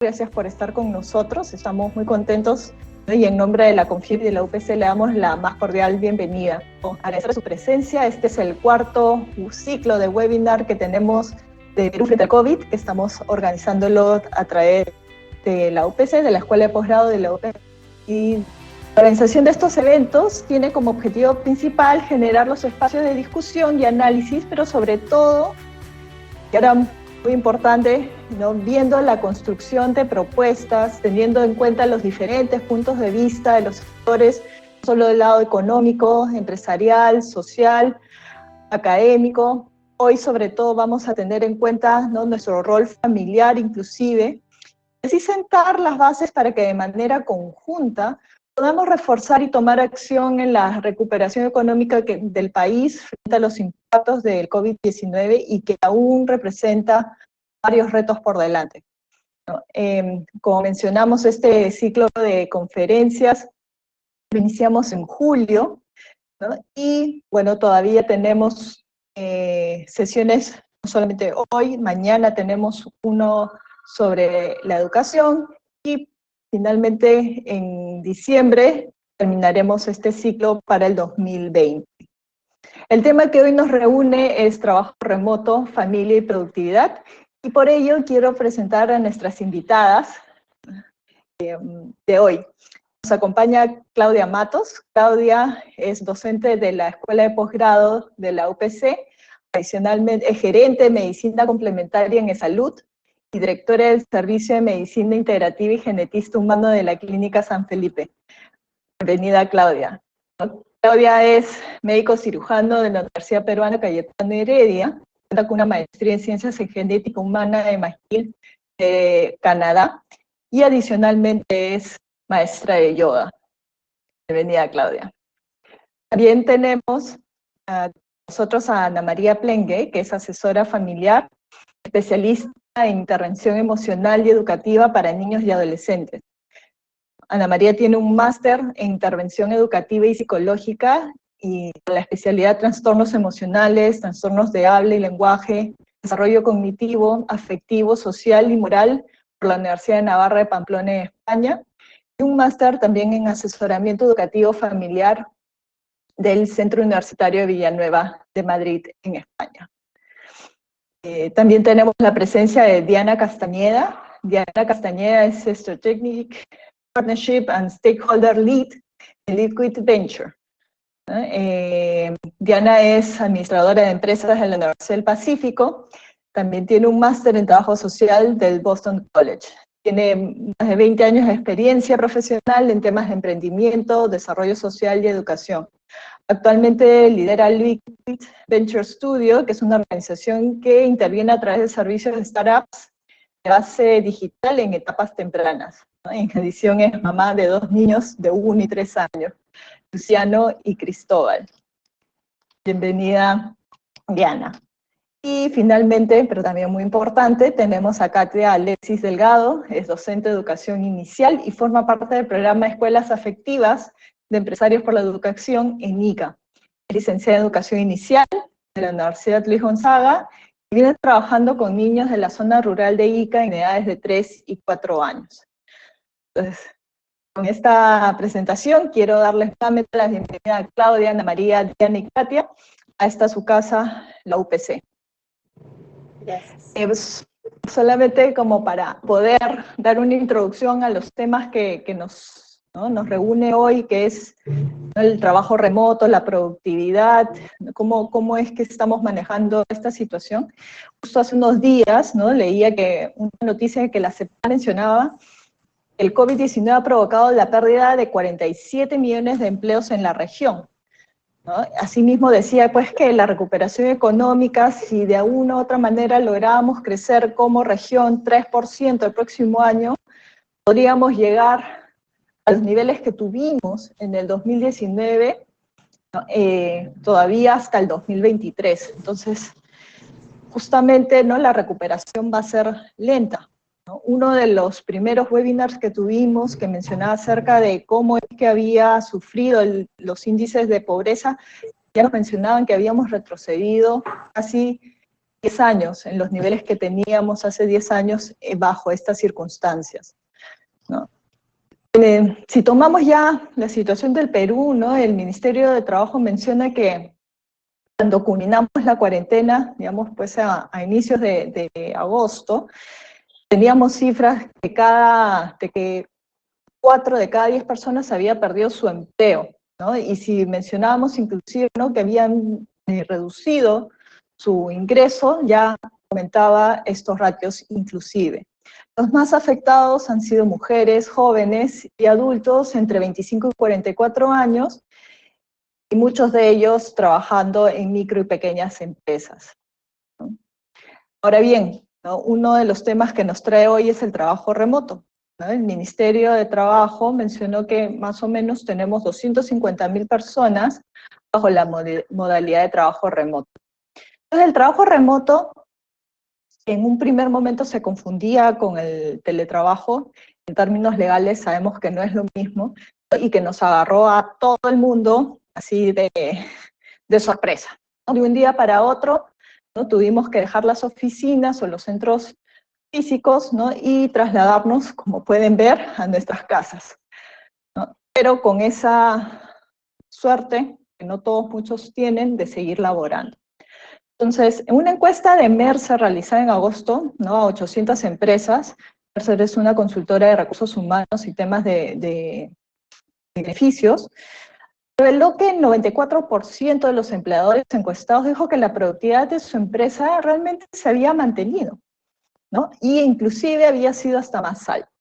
Gracias por estar con nosotros, estamos muy contentos y en nombre de la CONFIEP y de la UPC le damos la más cordial bienvenida. Agradecer su presencia, este es el cuarto ciclo de webinar que tenemos de Perú frente al COVID, que estamos organizándolo a través de la UPC, de la Escuela de Posgrado de la UPC. Y la organización de estos eventos tiene como objetivo principal generar los espacios de discusión y análisis, pero sobre todo, y ahora muy importante, ¿no?, viendo la construcción de propuestas, teniendo en cuenta los diferentes puntos de vista de los sectores, no solo del lado económico, empresarial, social, académico. Hoy sobre todo vamos a tener en cuenta, ¿no?, nuestro rol familiar inclusive, así sentar las bases para que de manera conjunta podamos reforzar y tomar acción en la recuperación económica del país frente a los impactos del COVID-19 y que aún representa varios retos por delante, ¿no? Como mencionamos, este ciclo de conferencias lo iniciamos en julio, ¿no? Y bueno, todavía tenemos sesiones, no solamente hoy, mañana tenemos uno sobre la educación y finalmente en diciembre terminaremos este ciclo para el 2020. El tema que hoy nos reúne es trabajo remoto, familia y productividad, y por ello quiero presentar a nuestras invitadas de hoy. Nos acompaña Claudia Matos. Claudia es docente de la Escuela de Posgrado de la UPC, adicionalmente es gerente de Medicina Complementaria en Salud y directora del Servicio de Medicina Integrativa y Genetista Humano de la Clínica San Felipe. Bienvenida, Claudia. Claudia es médico cirujano de la Universidad Peruana Cayetano Heredia, cuenta con una maestría en Ciencias en Genética Humana de McGill, Canadá, y adicionalmente es maestra de yoga. Bienvenida, Claudia. También tenemos nosotros a Ana María Plengue, que es asesora familiar, especialista en intervención emocional y educativa para niños y adolescentes. Ana María tiene un máster en intervención educativa y psicológica y con la especialidad de trastornos emocionales, trastornos de habla y lenguaje, desarrollo cognitivo, afectivo, social y moral por la Universidad de Navarra de Pamplona en España, y un máster también en asesoramiento educativo familiar del Centro Universitario de Villanueva de Madrid en España. También tenemos la presencia de Diana Castañeda. Diana Castañeda es Strategic Partnership and Stakeholder Lead en Liquid Venture. Diana es administradora de empresas de la Universidad del Pacífico, también tiene un máster en trabajo social del Boston College. Tiene más de 20 años de experiencia profesional en temas de emprendimiento, desarrollo social y educación. Actualmente lidera Liquid Venture Studio, que es una organización que interviene a través de servicios de startups de base digital en etapas tempranas, ¿no? En adición es mamá de 2 niños de 1 y 3 años, Luciano y Cristóbal. Bienvenida, Diana. Y finalmente, pero también muy importante, tenemos a Katia Alexis Delgado, es docente de educación inicial y forma parte del programa Escuelas Afectivas de Empresarios por la Educación en ICA. Es licenciada en Educación Inicial de la Universidad Luis Gonzaga y viene trabajando con niños de la zona rural de Ica en edades de 3 y 4 años. Entonces, con esta presentación quiero darles nuevamente la bienvenida a Claudia, Ana María, Diana y Katia a esta su casa, la UPC. Gracias. Solamente como para poder dar una introducción a los temas que nos reúne hoy, que es, ¿no?, el trabajo remoto, la productividad, cómo es que estamos manejando esta situación. Justo hace unos días, ¿no?, leía que una noticia que la CEPAL mencionaba, el COVID-19 ha provocado la pérdida de 47 millones de empleos en la región, ¿no? Asimismo decía pues que la recuperación económica, si de una u otra manera lográbamos crecer como región 3% el próximo año, podríamos llegar a los niveles que tuvimos en el 2019, ¿no?, todavía hasta el 2023. Entonces, justamente, ¿no?, la recuperación va a ser lenta, ¿no? Uno de los primeros webinars que tuvimos, que mencionaba acerca de cómo es que había sufrido los índices de pobreza, ya nos mencionaban que habíamos retrocedido casi 10 años, en los niveles que teníamos hace 10 años bajo estas circunstancias, ¿no? Si tomamos ya la situación del Perú, ¿no? El Ministerio de Trabajo menciona que cuando culminamos la cuarentena, digamos, pues a inicios de agosto, teníamos cifras de que 4 de cada 10 personas había perdido su empleo, ¿no? Y si mencionábamos inclusive, ¿no?, que habían reducido su ingreso, ya aumentaba estos ratios inclusive. Los más afectados han sido mujeres, jóvenes y adultos entre 25 y 44 años, y muchos de ellos trabajando en micro y pequeñas empresas, ¿no? Ahora bien, ¿no?, uno de los temas que nos trae hoy es el trabajo remoto, ¿no? El Ministerio de Trabajo mencionó que más o menos tenemos 250.000 personas bajo la modalidad de trabajo remoto. Entonces, el trabajo remoto en un primer momento se confundía con el teletrabajo. En términos legales sabemos que no es lo mismo, y que nos agarró a todo el mundo así de sorpresa, ¿no? De un día para otro, ¿no?, tuvimos que dejar las oficinas o los centros físicos, ¿no?, y trasladarnos, como pueden ver, a nuestras casas, ¿no? Pero con esa suerte, que no todos, muchos tienen, de seguir laborando. Entonces, en una encuesta de Mercer realizada en agosto, ¿no?, a 800 empresas, Mercer es una consultora de recursos humanos y temas de beneficios, reveló que el 94% de los empleadores encuestados dijo que la productividad de su empresa realmente se había mantenido, ¿no?, y inclusive había sido hasta más alta.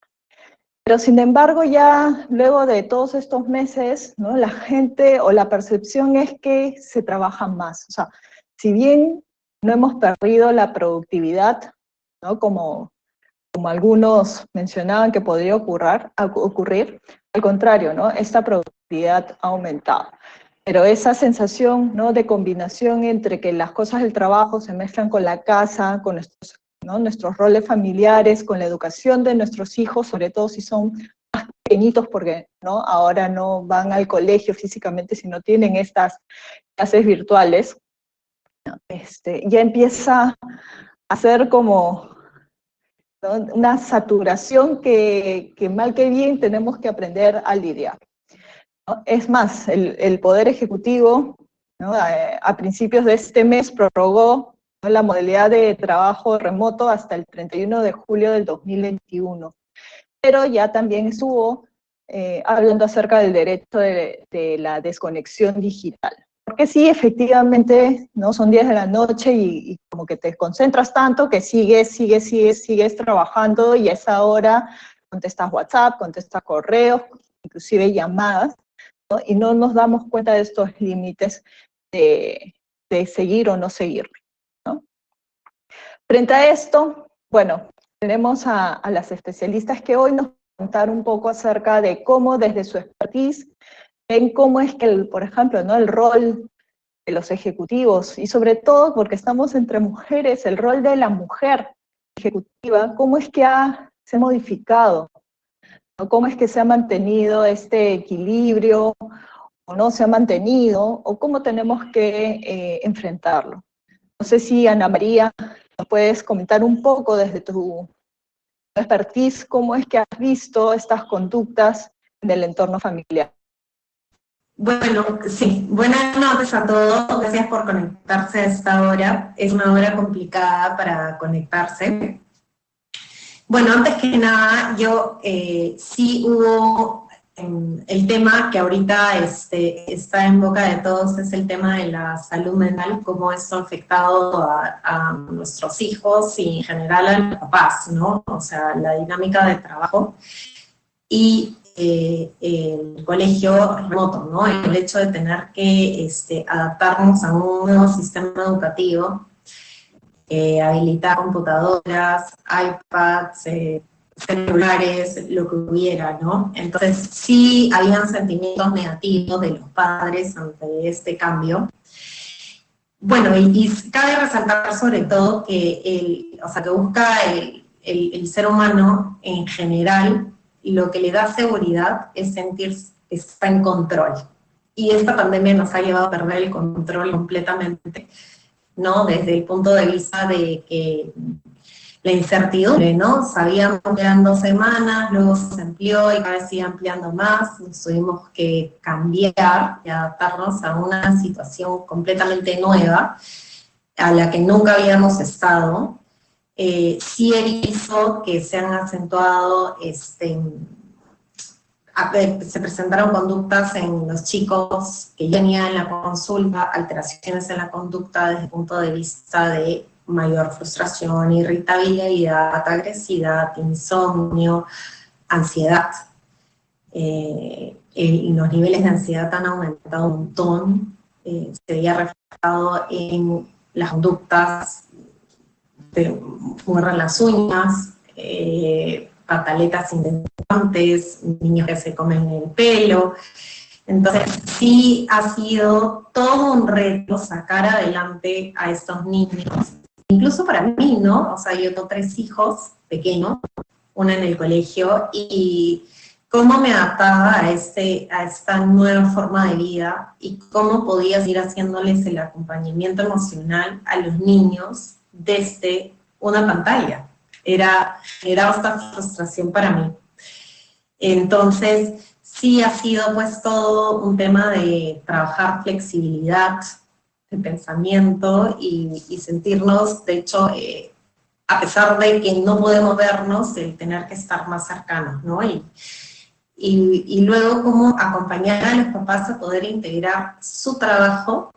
Pero sin embargo, ya luego de todos estos meses, ¿no?, la gente o la percepción es que se trabaja más. O sea, si bien no hemos perdido la productividad, ¿no?, como algunos mencionaban que podría ocurrir, al contrario, ¿no?, esta productividad ha aumentado. Pero esa sensación, ¿no?, de combinación entre que las cosas del trabajo se mezclan con la casa, con nuestros roles familiares, con la educación de nuestros hijos, sobre todo si son más pequeñitos, porque, ¿no?, ahora no van al colegio físicamente, sino tienen estas clases virtuales, ¿no?, ya empieza a ser como, ¿no?, una saturación que mal que bien tenemos que aprender a lidiar, ¿no? Es más, el Poder Ejecutivo, ¿no?, a principios de este mes prorrogó, ¿no?, la modalidad de trabajo remoto hasta el 31 de julio del 2021, pero ya también estuvo hablando acerca del derecho de la desconexión digital. Porque sí, efectivamente, ¿no?, son 10 de la noche y como que te concentras tanto que sigues trabajando, y a esa hora contestas WhatsApp, contestas correos, inclusive llamadas, ¿no?, y no nos damos cuenta de estos límites de seguir o no seguir, ¿no? Frente a esto, bueno, tenemos a las especialistas que hoy nos van a contar un poco acerca de cómo desde su expertise ven cómo es que, por ejemplo, ¿no?, el rol de los ejecutivos, y sobre todo porque estamos entre mujeres, el rol de la mujer ejecutiva, cómo es que se ha modificado, ¿no?, cómo es que se ha mantenido este equilibrio, o no se ha mantenido, o cómo tenemos que enfrentarlo. No sé si, Ana María, nos puedes comentar un poco desde tu expertise cómo es que has visto estas conductas en el entorno familiar. Bueno, sí, buenas noches a todos, gracias por conectarse a esta hora, es una hora complicada para conectarse. Bueno, antes que nada, yo sí hubo el tema que ahorita está en boca de todos, es el tema de la salud mental, cómo esto ha afectado a nuestros hijos y en general a los papás, ¿no? O sea, la dinámica de trabajo y el colegio remoto, ¿no? El hecho de tener que adaptarnos a un nuevo sistema educativo, habilitar computadoras, iPads, celulares, lo que hubiera, ¿no? Entonces sí habían sentimientos negativos de los padres ante este cambio. Bueno, y cabe resaltar sobre todo que que busca el ser humano en general, lo que le da seguridad es sentir que está en control. Y esta pandemia nos ha llevado a perder el control completamente ¿no? Desde el punto de vista de que la incertidumbre, ¿no? Sabíamos que eran 2 semanas, luego se amplió y cada vez sigue ampliando más, nos tuvimos que cambiar y adaptarnos a una situación completamente nueva, a la que nunca habíamos estado. Sí hizo que se han acentuado, se presentaron conductas en los chicos que ya tenían en la consulta, alteraciones en la conducta desde el punto de vista de mayor frustración, irritabilidad, agresividad, insomnio, ansiedad. Y los niveles de ansiedad han aumentado un montón, se veía reflejado en las conductas de muerden las uñas, pataletas indecentes, niños que se comen el pelo. Entonces sí ha sido todo un reto sacar adelante a estos niños, incluso para mí, ¿no? O sea, yo tengo 3 hijos pequeños, una en el colegio, y cómo me adaptaba a esta nueva forma de vida y cómo podía ir haciéndoles el acompañamiento emocional a los niños desde una pantalla. Era bastante frustración para mí. Entonces, sí ha sido pues todo un tema de trabajar flexibilidad de pensamiento y sentirnos, de hecho, a pesar de que no podemos vernos, el tener que estar más cercanos, ¿no? Y luego cómo acompañar a los papás a poder integrar su trabajo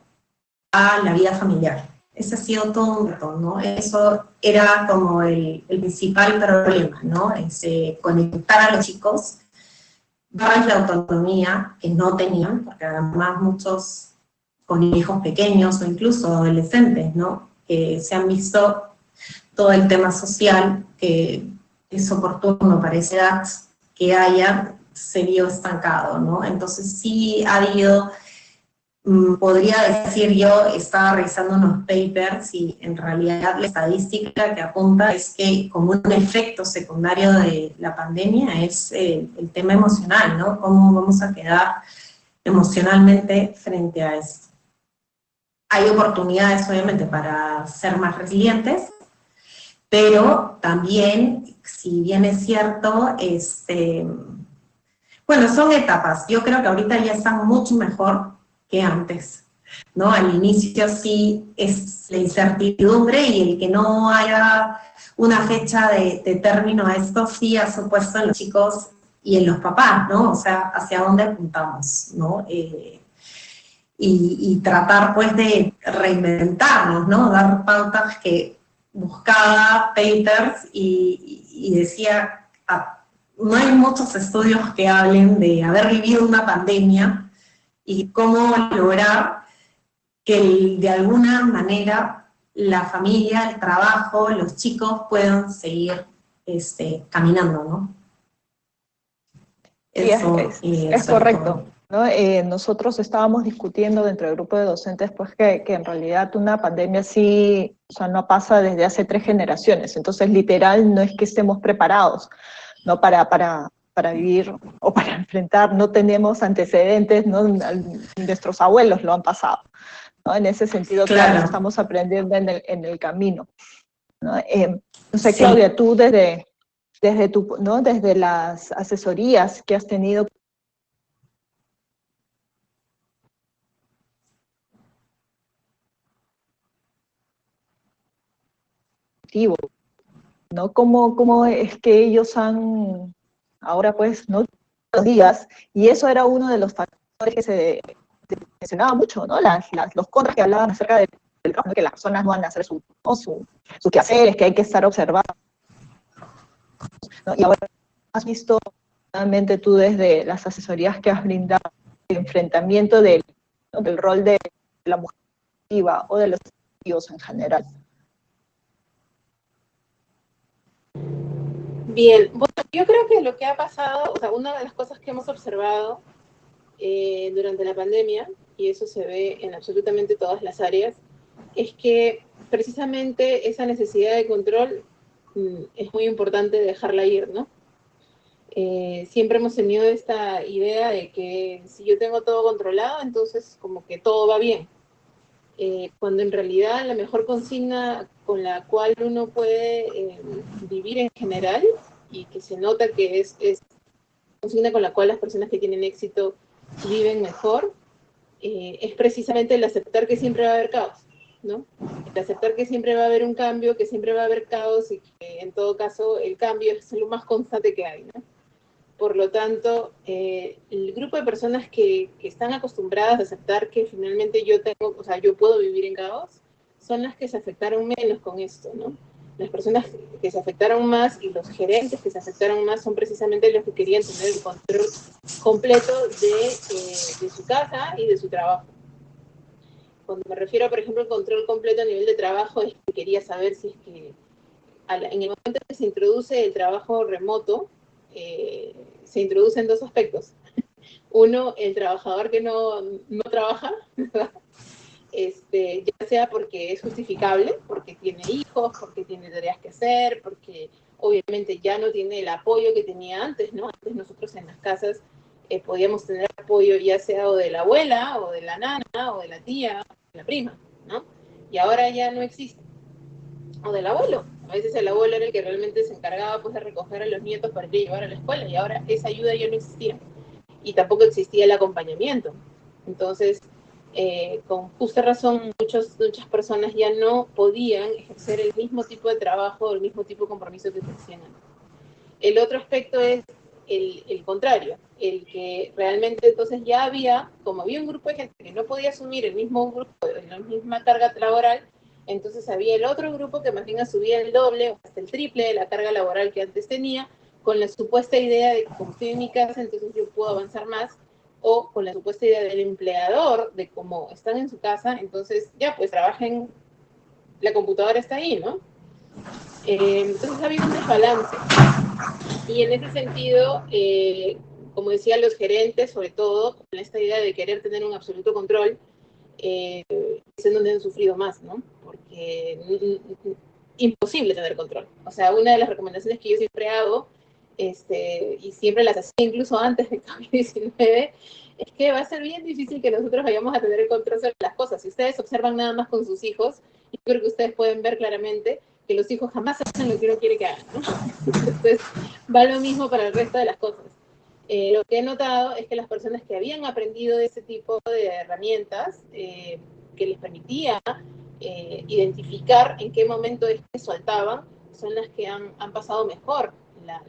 a la vida familiar. Ese ha sido todo un reto, ¿no? Eso era como el principal problema, ¿no? Conectar a los chicos, darles la autonomía que no tenían, porque además muchos con hijos pequeños o incluso adolescentes, ¿no? Que se han visto todo el tema social que es oportuno para esa edad que haya, se vio estancado, ¿no? Entonces sí ha habido, podría decir yo, estaba revisando unos papers y en realidad la estadística que apunta es que como un efecto secundario de la pandemia es el tema emocional, ¿no? Cómo vamos a quedar emocionalmente frente a esto. Hay oportunidades obviamente para ser más resilientes, pero también, si bien es cierto, bueno, son etapas. Yo creo que ahorita ya están mucho mejor que antes, ¿no? Al inicio sí es la incertidumbre y el que no haya una fecha de término a esto sí ha supuesto en los chicos y en los papás, ¿no? O sea, hacia dónde apuntamos, ¿no? Y tratar pues de reinventarnos, ¿no? Dar pautas que buscaba papers y decía, no hay muchos estudios que hablen de haber vivido una pandemia y cómo lograr que de alguna manera la familia, el trabajo, los chicos puedan seguir caminando, ¿no? Eso es correcto, todo. ¿no? Nosotros estábamos discutiendo dentro del grupo de docentes pues que en realidad una pandemia sí, o sea, no pasa desde hace 3 generaciones, entonces literal no es que estemos preparados, ¿no? Para vivir o para enfrentar, no tenemos antecedentes, ¿no? Nuestros abuelos lo han pasado, ¿no? En ese sentido, claro, estamos aprendiendo en el camino, ¿no? No sé, sí. Claudia, tú ¿no? Desde las asesorías que has tenido, ¿no? ¿Cómo es que ellos han, ahora pues, ¿no? Los días, y eso era uno de los factores que se mencionaba mucho, ¿no? Los contras que hablaban acerca del trabajo, ¿no? Que las personas no van a hacer sus quehaceres, que hay que estar observando, ¿no? Y ahora has visto realmente tú desde las asesorías que has brindado el enfrentamiento ¿no? del rol de la mujer o de los tíos en general. Bien, bueno, yo creo que lo que ha pasado, o sea, una de las cosas que hemos observado durante la pandemia, y eso se ve en absolutamente todas las áreas, es que precisamente esa necesidad de control es muy importante dejarla ir, ¿no? Siempre hemos tenido esta idea de que si yo tengo todo controlado, entonces como que todo va bien. cuando en realidad la mejor consigna con la cual uno puede vivir en general, y que se nota que es consigna con la cual las personas que tienen éxito viven mejor, es precisamente el aceptar que siempre va a haber caos, ¿no? El aceptar que siempre va a haber un cambio, que siempre va a haber caos y que en todo caso el cambio es lo más constante que hay, ¿no? Por lo tanto, el grupo de personas que están acostumbradas a aceptar que finalmente yo puedo vivir en caos, son las que se afectaron menos con esto, ¿no? Las personas que se afectaron más y los gerentes que se afectaron más son precisamente los que querían tener el control completo de su casa y de su trabajo. Cuando me refiero, por ejemplo, al control completo a nivel de trabajo, es que quería saber si es que en el momento que se introduce el trabajo remoto, se introducen dos aspectos. Uno, el trabajador que no trabaja, ¿verdad? Ya sea porque es justificable, porque tiene hijos, porque tiene tareas que hacer, porque obviamente ya no tiene el apoyo que tenía antes, ¿no? Antes nosotros en las casas podíamos tener apoyo ya sea o de la abuela, o de la nana, o de la tía, o de la prima, ¿no? Y ahora ya no existe. O del abuelo. A veces el abuelo era el que realmente se encargaba pues de recoger a los nietos para ir a llevar a la escuela, y ahora esa ayuda ya no existía. Y tampoco existía el acompañamiento. Entonces, con justa razón, muchas personas ya no podían ejercer el mismo tipo de trabajo o el mismo tipo de compromiso que ejercían antes. El otro aspecto es el contrario, el que realmente entonces ya como había un grupo de gente que no podía asumir el mismo grupo, la misma carga laboral, entonces había el otro grupo que más bien asumía el doble o hasta el triple de la carga laboral que antes tenía, con la supuesta idea de que como estoy en mi casa, entonces yo puedo avanzar más, o con la supuesta idea del empleador de como están en su casa, entonces ya pues trabajen, la computadora está ahí, ¿no? Entonces ha habido un desbalance. Y en ese sentido, como decía, los gerentes, sobre todo, con esta idea de querer tener un absoluto control, es en donde han sufrido más, ¿no? Porque imposible tener control. O sea, una de las recomendaciones que yo siempre hago, y siempre las hacía incluso antes de COVID-19, es que va a ser bien difícil que nosotros vayamos a tener el control sobre las cosas. Si ustedes observan nada más con sus hijos, yo creo que ustedes pueden ver claramente que los hijos jamás hacen lo que uno quiere que hagan, ¿no? Entonces, va lo mismo para el resto de las cosas. Lo que he notado es que las personas que habían aprendido ese tipo de herramientas que les permitía identificar en qué momento es que soltaban, son las que han pasado mejor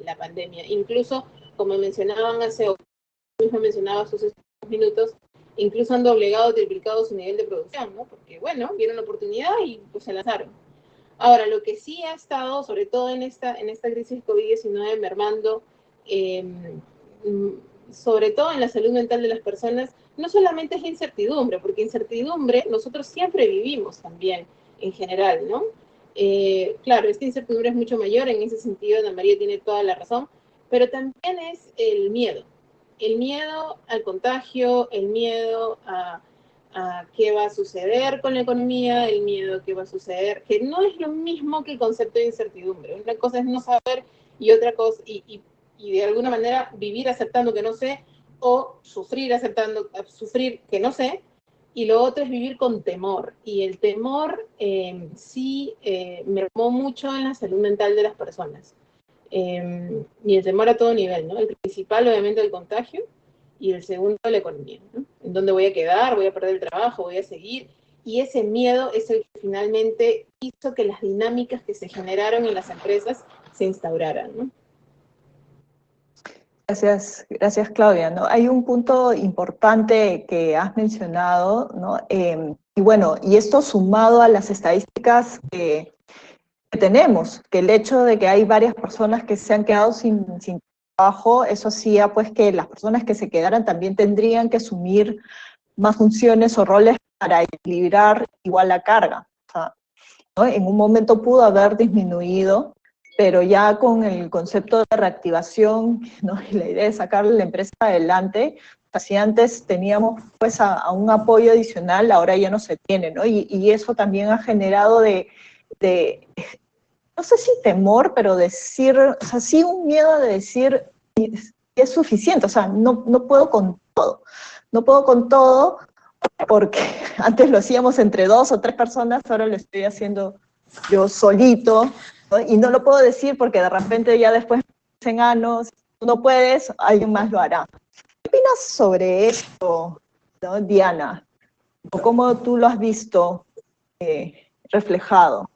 la pandemia. Incluso, como mencionaban mismo mencionaba hace unos minutos, incluso han doblegado, triplicado su nivel de producción, ¿no? Porque, bueno, vieron la oportunidad y pues se lanzaron. Ahora, lo que sí ha estado, sobre todo en esta crisis COVID-19, mermando, sobre todo en la salud mental de las personas, no solamente es incertidumbre, porque incertidumbre nosotros siempre vivimos también, en general, ¿no? Claro, esta incertidumbre es mucho mayor, en ese sentido Ana María tiene toda la razón, pero también es el miedo al contagio, el miedo a qué va a suceder con la economía, el miedo a qué va a suceder, que no es lo mismo que el concepto de incertidumbre. Una cosa es no saber y otra cosa, y de alguna manera vivir aceptando que no sé, o sufrir sufrir que no sé, y lo otro es vivir con temor. Y el temor sí mermó mucho en la salud mental de las personas. Y el temor a todo nivel, ¿no? El principal, obviamente, el contagio, y el segundo, la economía, ¿no? ¿En dónde voy a quedar? ¿Voy a perder el trabajo? ¿Voy a seguir? Y ese miedo es el que finalmente hizo que las dinámicas que se generaron en las empresas se instauraran, ¿no? Gracias Claudia, ¿no? Hay un punto importante que has mencionado, ¿no? Y bueno, y esto sumado a las estadísticas que tenemos, que el hecho de que hay varias personas que se han quedado sin trabajo, eso hacía pues que las personas que se quedaran también tendrían que asumir más funciones o roles para equilibrar igual la carga. O sea, ¿no? En un momento pudo haber disminuido, pero ya con el concepto de reactivación, ¿no? Y la idea de sacar la empresa adelante, si antes teníamos pues a un apoyo adicional, ahora ya no se tiene, ¿no? Y eso también ha generado no sé si temor, pero decir, o sea, sí un miedo de decir es suficiente, o sea, no puedo con todo, no puedo con todo, porque antes lo hacíamos entre 2 o 3 personas, ahora lo estoy haciendo yo solito, ¿no? Y no lo puedo decir porque de repente ya después me dicen, ah, no, si tú no puedes, alguien más lo hará. ¿Qué opinas sobre esto, ¿no, Diana? ¿O cómo tú lo has visto reflejado?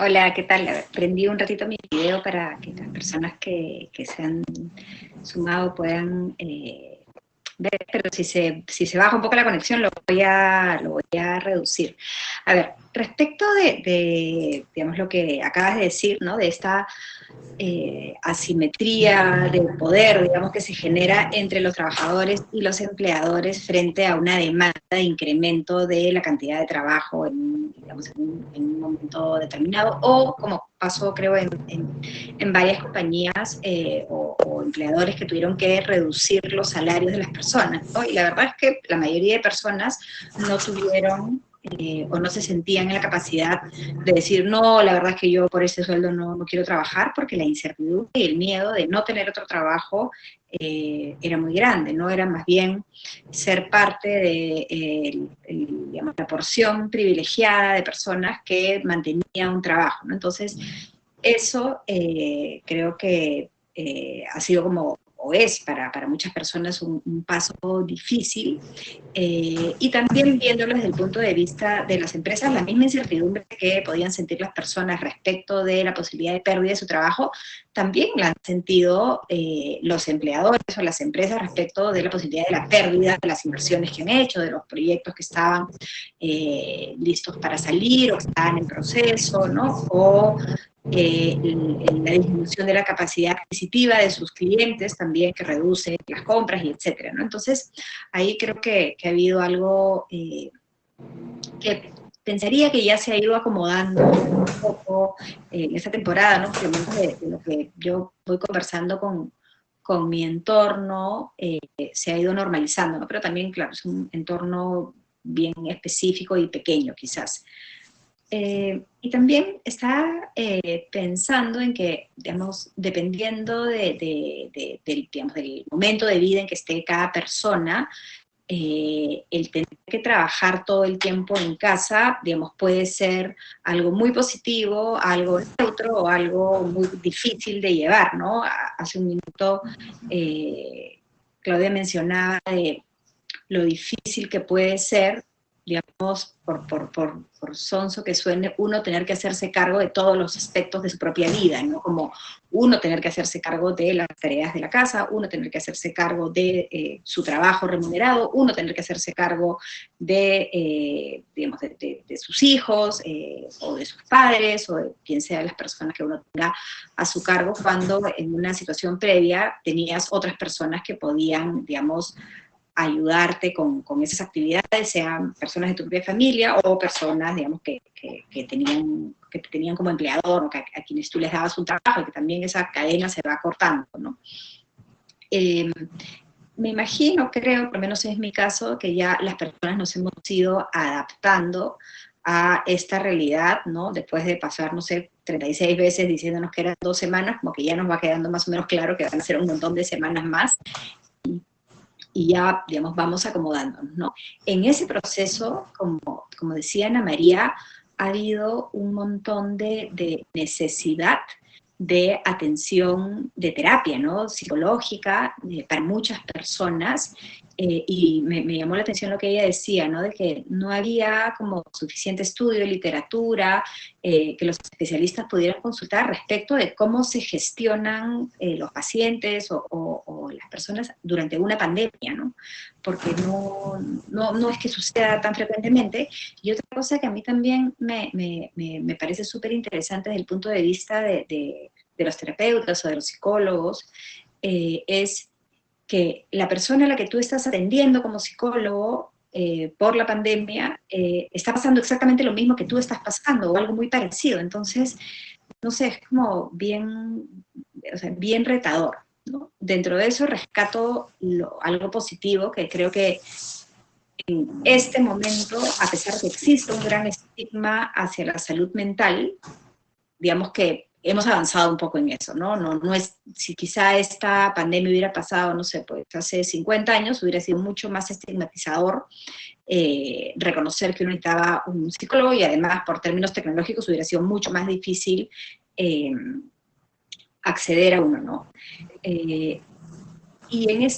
Hola, ¿qué tal? Prendí un ratito mi video para que las personas que se han sumado puedan ver, pero si se baja un poco la conexión lo voy a reducir. A ver, respecto digamos, lo que acabas de decir, ¿no? De esta asimetría de poder, digamos, que se genera entre los trabajadores y los empleadores frente a una demanda de incremento de la cantidad de trabajo digamos, en un momento determinado, o como pasó, creo, en varias compañías o empleadores que tuvieron que reducir los salarios de las personas, ¿no? Y la verdad es que la mayoría de personas no tuvieron o no se sentían en la capacidad de decir, no, la verdad es que yo por ese sueldo no quiero trabajar, porque la incertidumbre y el miedo de no tener otro trabajo era muy grande, ¿no? Era más bien ser parte de digamos, la porción privilegiada de personas que mantenían un trabajo, ¿no? Entonces, eso creo que ha sido como, o es para muchas personas un paso difícil, y también viéndolo desde el punto de vista de las empresas, la misma incertidumbre que podían sentir las personas respecto de la posibilidad de pérdida de su trabajo, también la han sentido los empleadores o las empresas respecto de la posibilidad de la pérdida de las inversiones que han hecho, de los proyectos que estaban listos para salir o que estaban en proceso, ¿no? O la disminución de la capacidad adquisitiva de sus clientes también, que reduce las compras y etcétera, ¿no? Entonces, ahí creo que ha habido algo que pensaría que ya se ha ido acomodando un poco en esta temporada, ¿no? Por lo menos de lo que yo voy conversando con mi entorno, se ha ido normalizando, ¿no? Pero también, claro, es un entorno bien específico y pequeño, quizás. Y también está pensando en que, digamos, dependiendo digamos, del momento de vida en que esté cada persona, el tener que trabajar todo el tiempo en casa, digamos, puede ser algo muy positivo, algo neutro o algo muy difícil de llevar, ¿no? Hace un minuto Claudia mencionaba de lo difícil que puede ser, digamos, por sonso que suene, uno tener que hacerse cargo de todos los aspectos de su propia vida, ¿no? Como uno tener que hacerse cargo de las tareas de la casa, uno tener que hacerse cargo de su trabajo remunerado, uno tener que hacerse cargo digamos, de sus hijos, o de sus padres, o de quien sea las personas que uno tenga a su cargo, cuando en una situación previa tenías otras personas que podían, digamos, ayudarte con esas actividades, sean personas de tu propia familia o personas, digamos, que te tenían como empleador, o a quienes tú les dabas un trabajo, y que también esa cadena se va cortando, ¿no? Me imagino, creo, por lo menos es mi caso, que ya las personas nos hemos ido adaptando a esta realidad, ¿no? Después de pasar, no sé, 36 veces diciéndonos que eran 2 semanas, como que ya nos va quedando más o menos claro que van a ser un montón de semanas más, y ya, digamos, vamos acomodándonos, ¿no? En ese proceso, como decía Ana María, ha habido un montón de necesidad de atención, de terapia, ¿no? Psicológica, para muchas personas, y me llamó la atención lo que ella decía, ¿no? De que no había como suficiente estudio, literatura, que los especialistas pudieran consultar respecto de cómo se gestionan los pacientes o las personas durante una pandemia, ¿no? Porque no es que suceda tan frecuentemente. Y otra cosa que a mí también me parece súper interesante desde el punto de vista de los terapeutas o de los psicólogos, es que la persona a la que tú estás atendiendo como psicólogo por la pandemia está pasando exactamente lo mismo que tú estás pasando, o algo muy parecido. Entonces, no sé, es como bien, o sea, bien retador, ¿no? Dentro de eso rescato algo positivo, que creo que en este momento, a pesar de que existe un gran estigma hacia la salud mental, digamos que hemos avanzado un poco en eso, ¿no? No es, si quizá esta pandemia hubiera pasado, no sé, pues hace 50 años, hubiera sido mucho más estigmatizador reconocer que uno necesitaba un psicólogo, y además por términos tecnológicos hubiera sido mucho más difícil acceder a uno, ¿no? Y en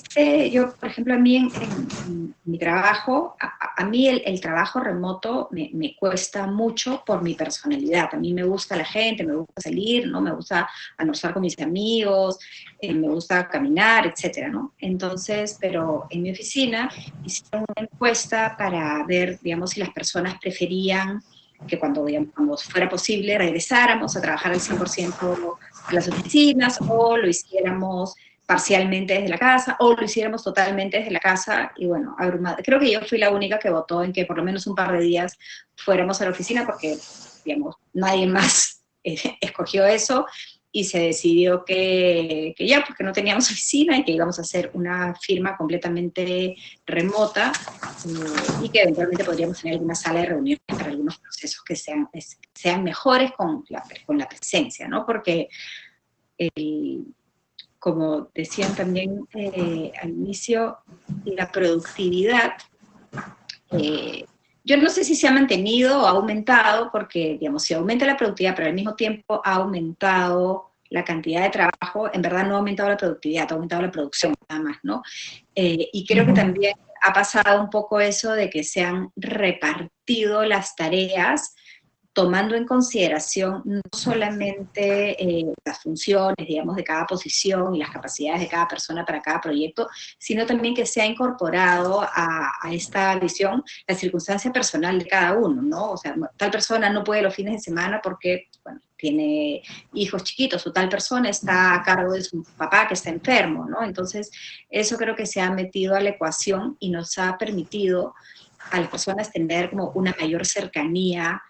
yo, por ejemplo, a mí en mi trabajo, a mí el trabajo remoto me cuesta mucho por mi personalidad. A mí me gusta la gente, me gusta salir, ¿no? Me gusta almorzar con mis amigos, me gusta caminar, etcétera, ¿no? Entonces, pero en mi oficina hicieron una encuesta para ver, digamos, si las personas preferían que digamos, cuando fuera posible regresáramos a trabajar al 100% a las oficinas, o lo hiciéramos parcialmente desde la casa, o lo hiciéramos totalmente desde la casa, y bueno, abrumada. Creo que yo fui la única que votó en que por lo menos un par de días fuéramos a la oficina, porque, digamos, nadie más escogió eso, y se decidió que ya, porque no teníamos oficina, y que íbamos a hacer una firma completamente remota, y que eventualmente podríamos tener alguna sala de reuniones para algunos procesos que sean mejores con la presencia, ¿no? Porque como decían también al inicio, la productividad, yo no sé si se ha mantenido o ha aumentado, porque, digamos, si aumenta la productividad, pero al mismo tiempo ha aumentado la cantidad de trabajo, en verdad no ha aumentado la productividad, ha aumentado la producción nada más, ¿no? Y creo que también ha pasado un poco eso de que se han repartido las tareas, tomando en consideración no solamente las funciones, digamos, de cada posición y las capacidades de cada persona para cada proyecto, sino también que se ha incorporado a esta visión la circunstancia personal de cada uno, ¿no? O sea, tal persona no puede los fines de semana porque, bueno, tiene hijos chiquitos, o tal persona está a cargo de su papá que está enfermo, ¿no? Entonces, eso creo que se ha metido a la ecuación y nos ha permitido a las personas tener como una mayor cercanía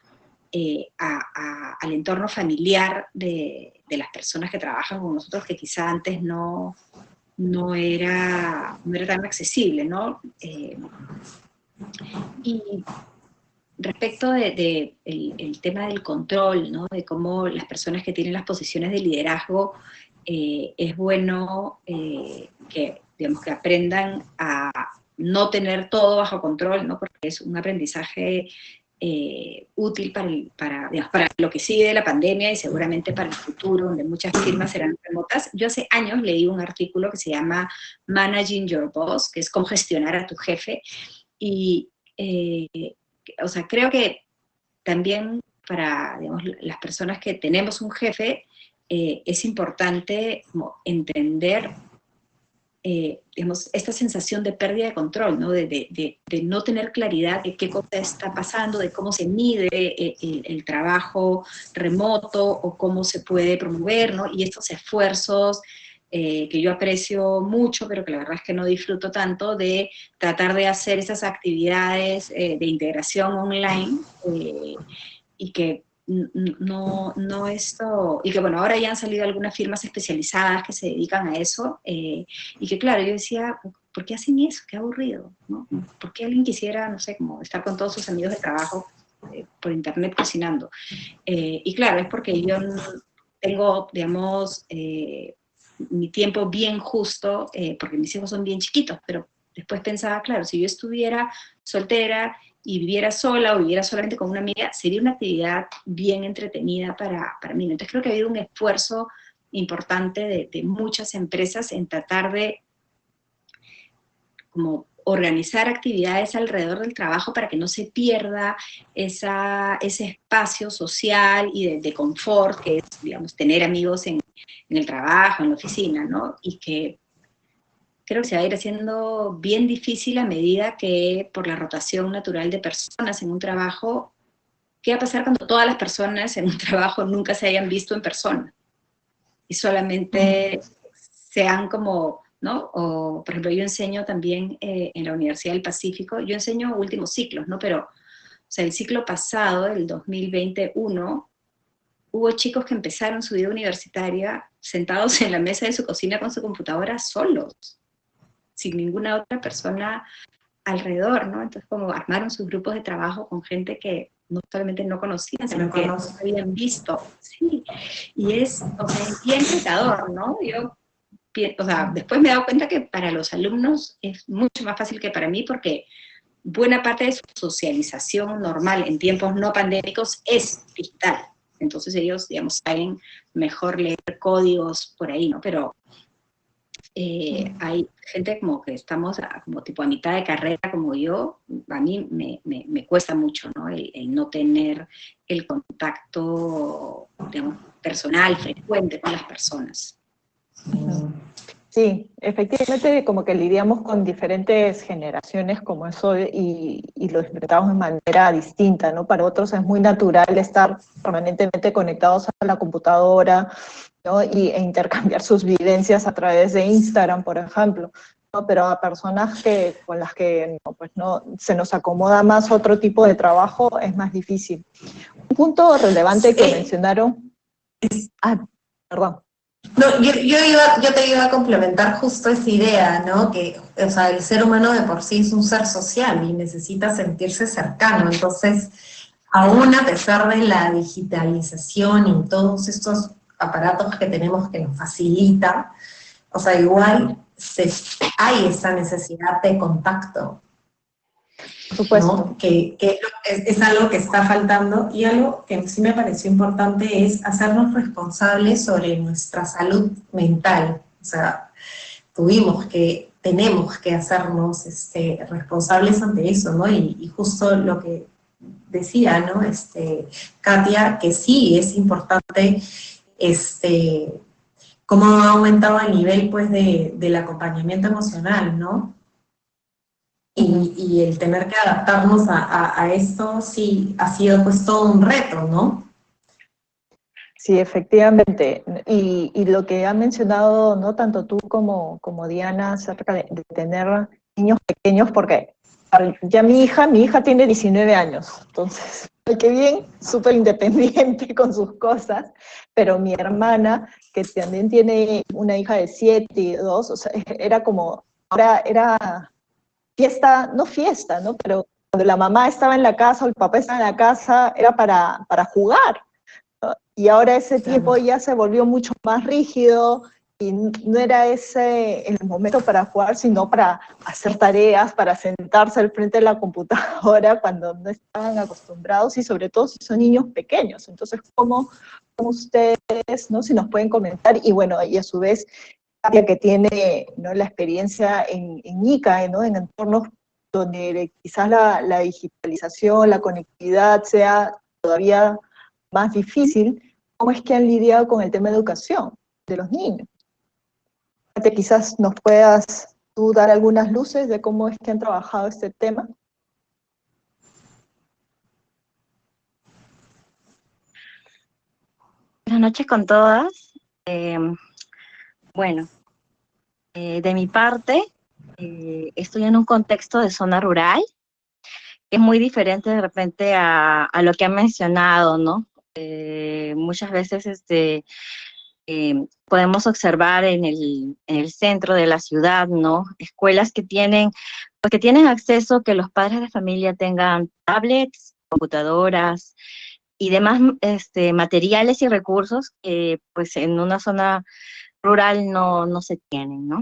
al entorno familiar de las personas que trabajan con nosotros, que quizá antes no era tan accesible, ¿no? Y respecto el tema del control, ¿no? De cómo las personas que tienen las posiciones de liderazgo, es bueno digamos, que aprendan a no tener todo bajo control, ¿no? Porque es un aprendizaje útil para lo que sigue de la pandemia, y seguramente para el futuro, donde muchas firmas serán remotas. Yo hace años leí un artículo que se llama Managing Your Boss, que es cómo gestionar a tu jefe, y o sea, creo que también para, digamos, las personas que tenemos un jefe, es importante como entender digamos, esta sensación de pérdida de control, ¿no? De no tener claridad de qué cosa está pasando, de cómo se mide el trabajo remoto, o cómo se puede promover, ¿no? Y estos esfuerzos que yo aprecio mucho, pero que la verdad es que no disfruto tanto, de tratar de hacer esas actividades de integración online, y que no esto, y que bueno, ahora ya han salido algunas firmas especializadas que se dedican a eso, y que claro, yo decía, ¿por qué hacen eso? Qué aburrido, ¿no? ¿Por qué alguien quisiera, no sé, como estar con todos sus amigos de trabajo por internet cocinando? Y claro, es porque yo tengo, digamos, mi tiempo bien justo, porque mis hijos son bien chiquitos, pero después pensaba, claro, si yo estuviera soltera y viviera sola, o viviera solamente con una amiga, sería una actividad bien entretenida para mí. Entonces creo que ha habido un esfuerzo importante de muchas empresas en tratar de como organizar actividades alrededor del trabajo para que no se pierda ese espacio social y de confort que es, digamos, tener amigos en el trabajo, en la oficina, ¿no? Y que creo que se va a ir haciendo bien difícil a medida que, por la rotación natural de personas en un trabajo, ¿qué va a pasar cuando todas las personas en un trabajo nunca se hayan visto en persona? Y solamente sean como, ¿no? O, por ejemplo, yo enseño también en la Universidad del Pacífico, yo enseño últimos ciclos, ¿no? Pero, o sea, el ciclo pasado, el 2021, hubo chicos que empezaron su vida universitaria sentados en la mesa de su cocina con su computadora solos, sin ninguna otra persona alrededor, ¿no? Entonces, como armaron sus grupos de trabajo con gente que no solamente no conocían, Se lo sino que no conozco. habían visto. Sí, y es, o sea, es bien retador, ¿no? O sea, después me he dado cuenta que para los alumnos es mucho más fácil que para mí, porque buena parte de su socialización normal en tiempos no pandémicos es digital. Entonces ellos, digamos, saben mejor leer códigos por ahí, ¿no? Pero hay gente como que estamos como tipo a mitad de carrera como yo, a mí me cuesta mucho, ¿no? El no tener el contacto, digamos, personal, frecuente con las personas. Sí, efectivamente como que lidiamos con diferentes generaciones como eso y lo enfrentamos de manera distinta, ¿no? Para otros es muy natural estar permanentemente conectados a la computadora, ¿no? E intercambiar sus vivencias a través de Instagram, por ejemplo, ¿no? Pero a personas con las que no, pues no, se nos acomoda más otro tipo de trabajo es más difícil. Un punto relevante que mencionaron... perdón. No, yo te iba a complementar justo esa idea, ¿no? Que, o sea, el ser humano de por sí es un ser social y necesita sentirse cercano. Entonces, aún a pesar de la digitalización y todos estos aparatos que tenemos que nos facilita, o sea, igual hay esa necesidad de contacto, Por supuesto. ¿no? Que es algo que está faltando, y algo que sí me pareció importante es hacernos responsables sobre nuestra salud mental. O sea, tenemos que hacernos responsables ante eso, ¿no? Y justo lo que decía, ¿no? Katia, que sí es importante cómo ha aumentado el nivel, pues, del acompañamiento emocional, ¿no? Y el tener que adaptarnos a esto sí ha sido pues todo un reto, ¿no? Sí, efectivamente. Y lo que han mencionado, ¿no? Tanto tú como Diana, acerca de tener niños pequeños, porque ya mi hija tiene 19 años, entonces, qué bien, súper independiente con sus cosas, pero mi hermana, que también tiene una hija de 7 y 2, o sea, era como, ahora era fiesta, no fiesta, ¿no? Pero cuando la mamá estaba en la casa o el papá estaba en la casa, era para jugar. Y ahora ese tiempo ya se volvió mucho más rígido y no era ese el momento para jugar, sino para hacer tareas, para sentarse al frente de la computadora cuando no estaban acostumbrados, y sobre todo si son niños pequeños. Entonces, ¿cómo ustedes, ¿no? Si nos pueden comentar? Y bueno, y a su vez, Katia, que tiene, ¿no? La experiencia en ICA, ¿no? En entornos donde quizás la digitalización, la conectividad sea todavía más difícil, ¿cómo es que han lidiado con el tema de educación de los niños? Quizás nos puedas tú dar algunas luces de cómo es que han trabajado este tema. Buenas noches con todas. Bueno, de mi parte, estoy en un contexto de zona rural, que es muy diferente de repente a lo que han mencionado, ¿no? Muchas veces podemos observar en el centro de la ciudad, ¿no? Escuelas que tienen, pues que tienen acceso, que los padres de familia tengan tablets, computadoras y demás materiales y recursos que pues en una zona rural no se tienen, ¿no?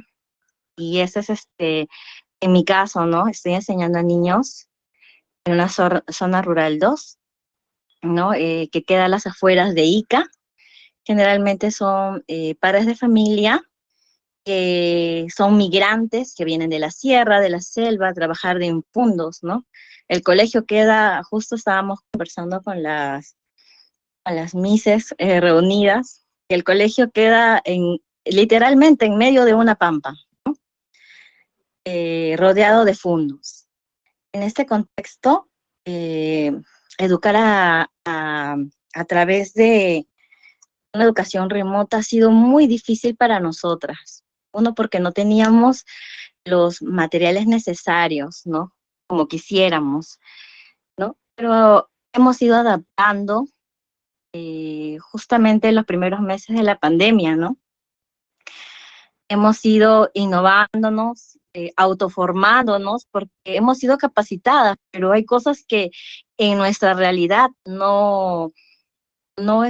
Y ese es en mi caso, ¿no? Estoy enseñando a niños en una zona rural 2, ¿no? Que queda a las afueras de Ica. Generalmente son padres de familia que son migrantes, que vienen de la sierra, de la selva, a trabajar de infundos, ¿no? El colegio queda, justo estábamos conversando con las mises reunidas, que el colegio queda literalmente en medio de una pampa, ¿no? Rodeado de fundos. En este contexto, educar a través de una educación remota ha sido muy difícil para nosotras. Uno, porque no teníamos los materiales necesarios, ¿no? Como quisiéramos, ¿no? Pero hemos ido adaptando justamente en los primeros meses de la pandemia, ¿no? Hemos ido innovándonos autoformándonos porque hemos sido capacitadas, pero hay cosas que en nuestra realidad no, no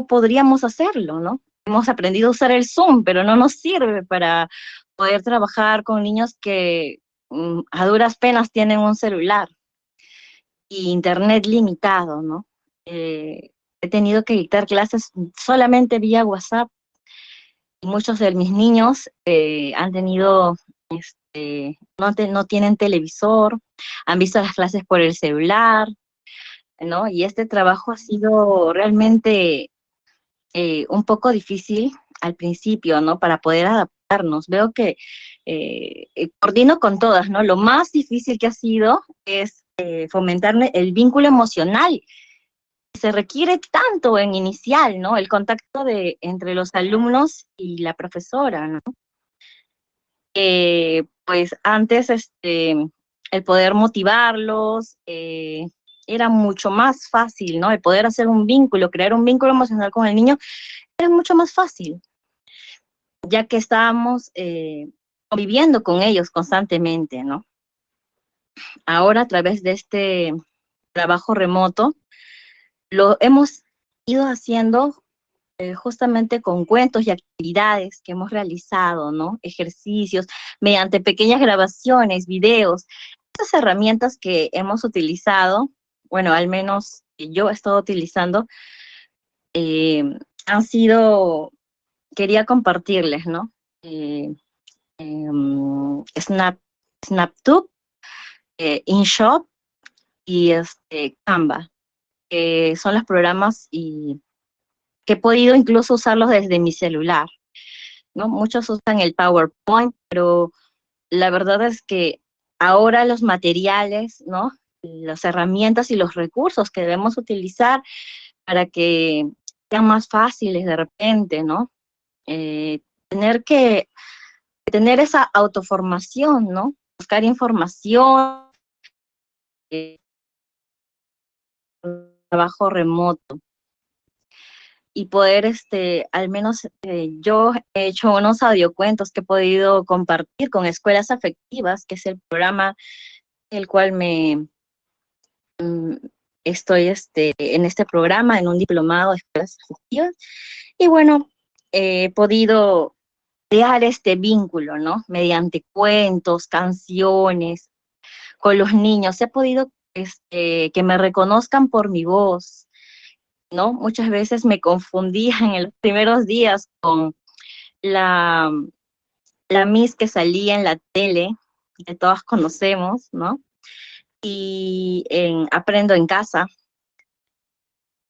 podríamos hacerlo, ¿no? Hemos aprendido a usar el Zoom, pero no nos sirve para poder trabajar con niños que a duras penas tienen un celular y internet limitado, ¿no? He tenido que dictar clases solamente vía WhatsApp y muchos de mis niños han tenido, no tienen televisor, han visto las clases por el celular, ¿no? Y este trabajo ha sido realmente un poco difícil al principio, ¿no? Para poder adaptarnos. Veo que coordino con todas, ¿no? Lo más difícil que ha sido es fomentar el vínculo emocional. Se requiere tanto en inicial, ¿no? El contacto entre los alumnos y la profesora, ¿no? Pues antes, el poder motivarlos, era mucho más fácil, ¿no? El poder hacer un vínculo, crear un vínculo emocional con el niño, era mucho más fácil, ya que estábamos conviviendo con ellos constantemente, ¿no? Ahora, a través de este trabajo remoto, lo hemos ido haciendo justamente con cuentos y actividades que hemos realizado, ¿no? Ejercicios, mediante pequeñas grabaciones, videos, estas herramientas que hemos utilizado, bueno, al menos yo he estado utilizando, eh, han sido, quería compartirles, ¿no? SnapTube, InShot y Canva, que son los programas y que he podido incluso usarlos desde mi celular, ¿no? Muchos usan el PowerPoint, pero la verdad es que ahora los materiales, ¿no? Las herramientas y los recursos que debemos utilizar para que sean más fáciles de repente, ¿no? Tener que tener esa autoformación, ¿no? Buscar información, trabajo remoto y poder, al menos yo he hecho unos audiocuentos que he podido compartir con Escuelas Afectivas, que es el programa el cual estoy en este programa, en un diplomado de Escuelas Afectivas, y bueno, he podido crear este vínculo, ¿no? Mediante cuentos, canciones, con los niños. He podido que me reconozcan por mi voz, ¿no? Muchas veces me confundía en los primeros días con la, la Miss que salía en la tele, que todas conocemos, ¿no? Y Aprendo en Casa.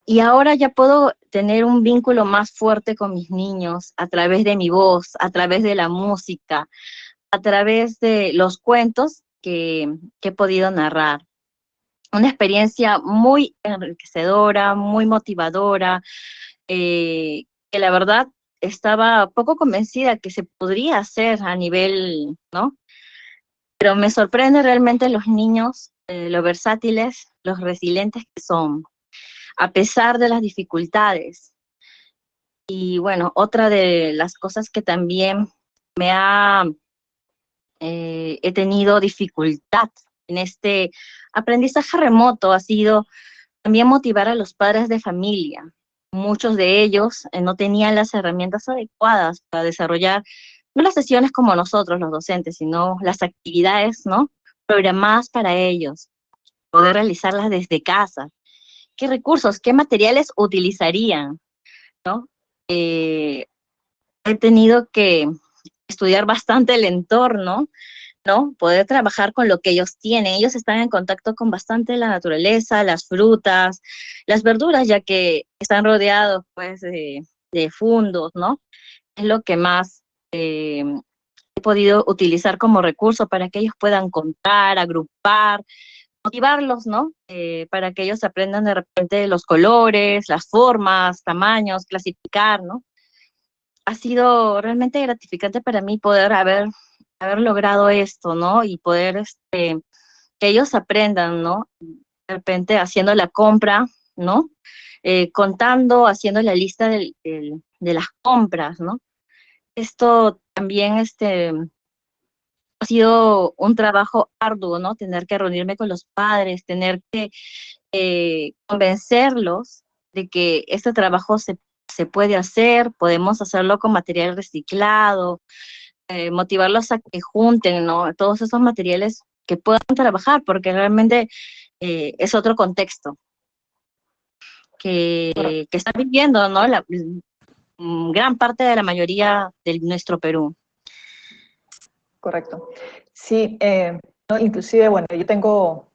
Y ahora ya puedo tener un vínculo más fuerte con mis niños a través de mi voz, a través de la música, a través de los cuentos que he podido narrar. Una experiencia muy enriquecedora, muy motivadora, que la verdad estaba poco convencida que se podría hacer a nivel, ¿no? Pero me sorprende realmente los niños, lo versátiles, los resilientes que son, a pesar de las dificultades. Y bueno, otra de las cosas que también he tenido dificultad en este aprendizaje remoto ha sido también motivar a los padres de familia. Muchos de ellos no tenían las herramientas adecuadas para desarrollar no las sesiones como nosotros los docentes, sino las actividades, ¿no? Programadas para ellos, poder realizarlas desde casa. ¿Qué recursos, qué materiales utilizarían, ¿no? He tenido que estudiar bastante el entorno, ¿no? Poder trabajar con lo que ellos tienen. Ellos están en contacto con bastante la naturaleza, las frutas, las verduras, ya que están rodeados, pues, de fundos, ¿no? Es lo que más he podido utilizar como recurso para que ellos puedan contar, agrupar, motivarlos, ¿no? Para que ellos aprendan de repente los colores, las formas, tamaños, clasificar, ¿no? Ha sido realmente gratificante para mí poder haber logrado esto, ¿no? Y poder que ellos aprendan, ¿no? De repente haciendo la compra, ¿no? Contando, haciendo la lista de las compras, ¿no? esto también ha sido un trabajo arduo, ¿no? Tener que reunirme con los padres, tener que convencerlos de que este trabajo se puede hacer, podemos hacerlo con material reciclado, motivarlos a que junten, ¿no? Todos esos materiales que puedan trabajar, porque realmente es otro contexto que está viviendo, ¿no? Gran parte de la mayoría de nuestro Perú. Correcto. Sí, no, inclusive, bueno, yo tengo,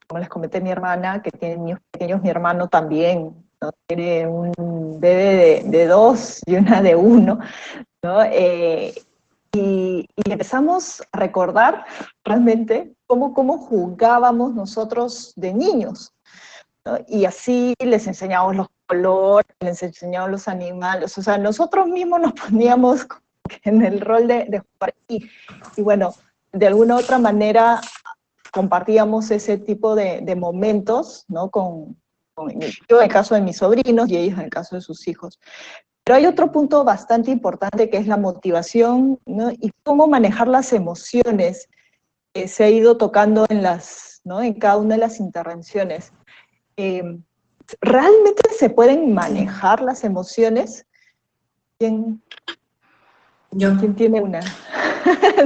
como les comenté, mi hermana, que tiene niños pequeños, mi hermano también, ¿no? Tiene un bebé de 2 y una de 1, ¿no? Y empezamos a recordar realmente cómo jugábamos nosotros de niños, ¿no? Y así les enseñamos los colores, les enseñamos los animales, o sea, nosotros mismos nos poníamos en el rol de jugar. Y bueno, de alguna u otra manera compartíamos ese tipo de momentos, ¿no? Yo en el caso de mis sobrinos y ellos en el caso de sus hijos. Pero hay otro punto bastante importante que es la motivación, ¿no? Y cómo manejar las emociones que se ha ido tocando ¿no? En cada una de las intervenciones. ¿Realmente se pueden manejar las emociones? ¿Quién tiene una?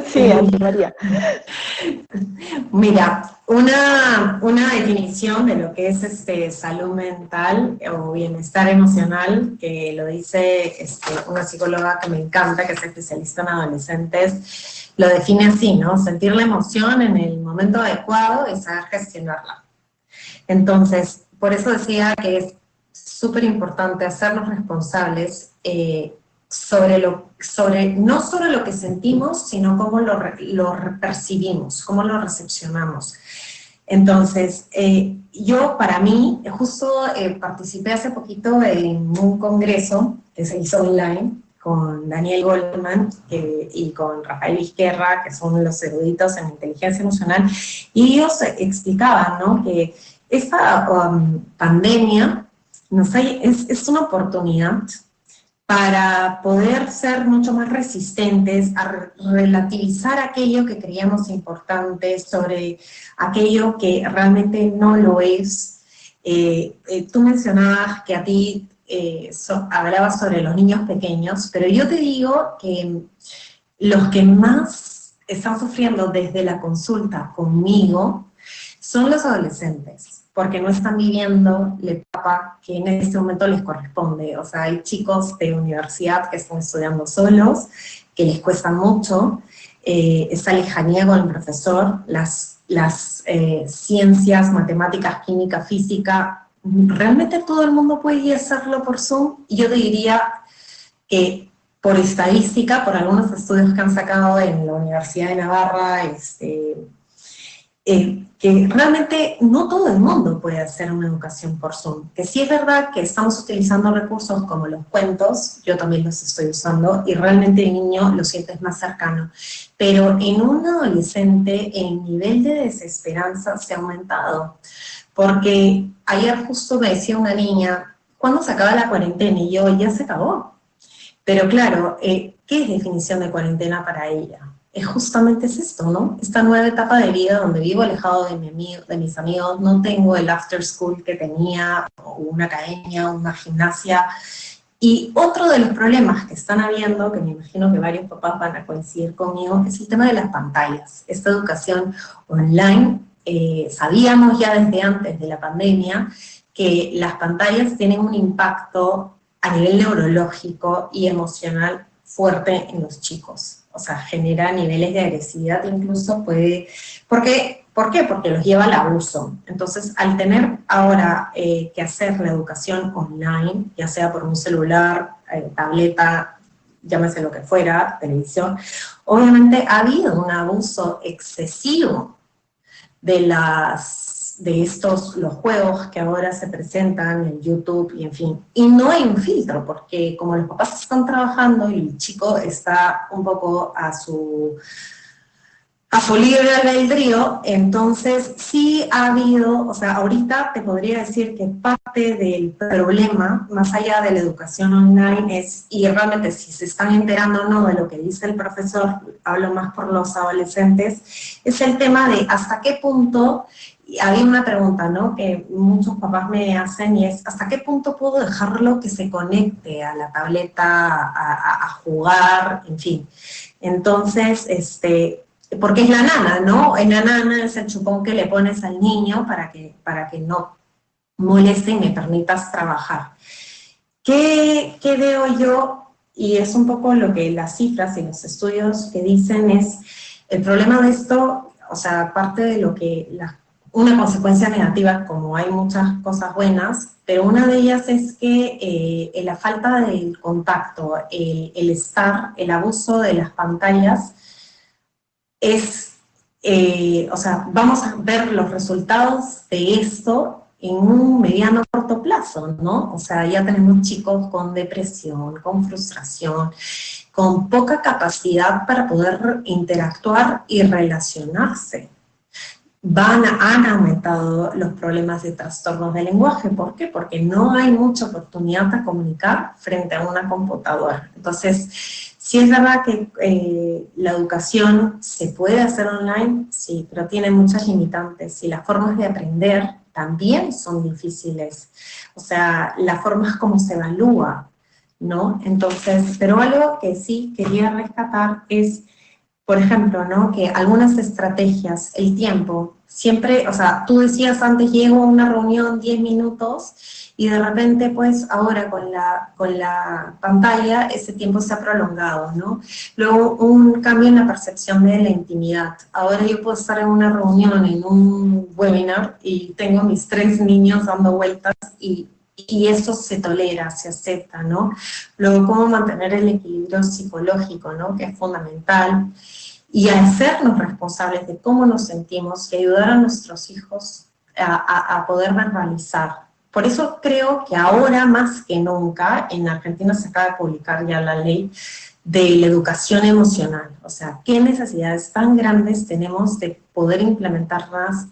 Sí, Ana María. Mira, una definición de lo que es salud mental o bienestar emocional, que lo dice una psicóloga que me encanta, que es especialista en adolescentes, lo define así, ¿no? Sentir la emoción en el momento adecuado y saber gestionarla. Entonces, por eso decía que es súper importante hacernos responsables no sobre lo que sentimos, sino cómo lo percibimos, cómo lo recepcionamos. Entonces, yo para mí, justo participé hace poquito en un congreso que se hizo online con Daniel Goldman y con Rafael Vizquerra, que son los eruditos en inteligencia emocional, y ellos explicaban, ¿no?, que esta pandemia es una oportunidad para poder ser mucho más resistentes, a relativizar aquello que creíamos importante sobre aquello que realmente no lo es. Tú mencionabas que a ti hablabas sobre los niños pequeños, pero yo te digo que los que más están sufriendo desde la consulta conmigo son los adolescentes, porque no están viviendo la etapa que en este momento les corresponde. O sea, hay chicos de universidad que están estudiando solos, que les cuesta mucho, esa lejanía con el profesor, las ciencias, matemáticas, química, física, realmente todo el mundo puede hacerlo por Zoom, y yo te diría que por estadística, por algunos estudios que han sacado en la Universidad de Navarra, que realmente no todo el mundo puede hacer una educación por Zoom. Que sí es verdad que estamos utilizando recursos como los cuentos, yo también los estoy usando, y realmente el niño lo sientes más cercano. Pero en un adolescente el nivel de desesperanza se ha aumentado. Porque ayer justo me decía una niña, ¿cuándo se acaba la cuarentena? Y yo, ya se acabó. Pero claro, ¿qué es definición de cuarentena para ella? Justamente es esto, ¿no? Esta nueva etapa de vida donde vivo alejado de mis amigos, no tengo el after school que tenía, o una academia, una gimnasia. Y otro de los problemas que están habiendo, que me imagino que varios papás van a coincidir conmigo, es el tema de las pantallas. Esta educación online, sabíamos ya desde antes de la pandemia que las pantallas tienen un impacto a nivel neurológico y emocional fuerte en los chicos. O sea, genera niveles de agresividad, incluso puede... ¿Por qué? Porque los lleva al abuso. Entonces, al tener ahora que hacer la educación online, ya sea por un celular, tableta, llámese lo que fuera, televisión, obviamente ha habido un abuso excesivo de los juegos que ahora se presentan en YouTube y en fin. Y no hay un filtro, porque como los papás están trabajando y el chico está un poco a su libre albedrío, entonces sí ha habido, o sea, ahorita te podría decir que parte parte del problema, más allá de la educación online, es, y realmente si se están enterando o no de lo que dice el profesor, hablo más por los adolescentes, es el tema de hasta qué punto, y había una pregunta, ¿no?, que muchos papás me hacen, y es, ¿hasta qué punto puedo dejarlo que se conecte a la tableta, a jugar, en fin? Entonces, porque es la nana, ¿no? En la nana es el chupón que le pones al niño para que no moleste y me permitas trabajar. ¿Qué veo yo? Y es un poco lo que las cifras y los estudios que dicen es, el problema de esto, o sea, aparte de lo que, una consecuencia negativa, como hay muchas cosas buenas, pero una de ellas es que la falta del contacto, el estar, el abuso de las pantallas, es, o sea, vamos a ver los resultados de esto en un mediano corto plazo, ¿no? O sea, ya tenemos chicos con depresión, con frustración, con poca capacidad para poder interactuar y relacionarse. Han aumentado los problemas de trastornos de lenguaje. ¿Por qué? Porque no hay mucha oportunidad de comunicar frente a una computadora. Entonces, sí es verdad que la educación se puede hacer online, sí, pero tiene muchas limitantes y las formas de aprender también son difíciles. O sea, las formas como se evalúa, ¿no? Entonces, pero algo que sí quería rescatar es, por ejemplo, ¿no?, que algunas estrategias, el tiempo, siempre, o sea, tú decías antes, llego a una reunión 10 minutos, y de repente, pues, ahora con la pantalla, ese tiempo se ha prolongado, ¿no? Luego, un cambio en la percepción de la intimidad. Ahora yo puedo estar en una reunión, en un webinar, y tengo mis 3 niños dando vueltas, y eso se tolera, se acepta, ¿no? Luego, cómo mantener el equilibrio psicológico, ¿no?, que es fundamental, y hacernos responsables de cómo nos sentimos y ayudar a nuestros hijos a poder verbalizar. Por eso creo que ahora más que nunca, en Argentina se acaba de publicar ya la ley de la educación emocional, o sea, qué necesidades tan grandes tenemos de poder implementarlas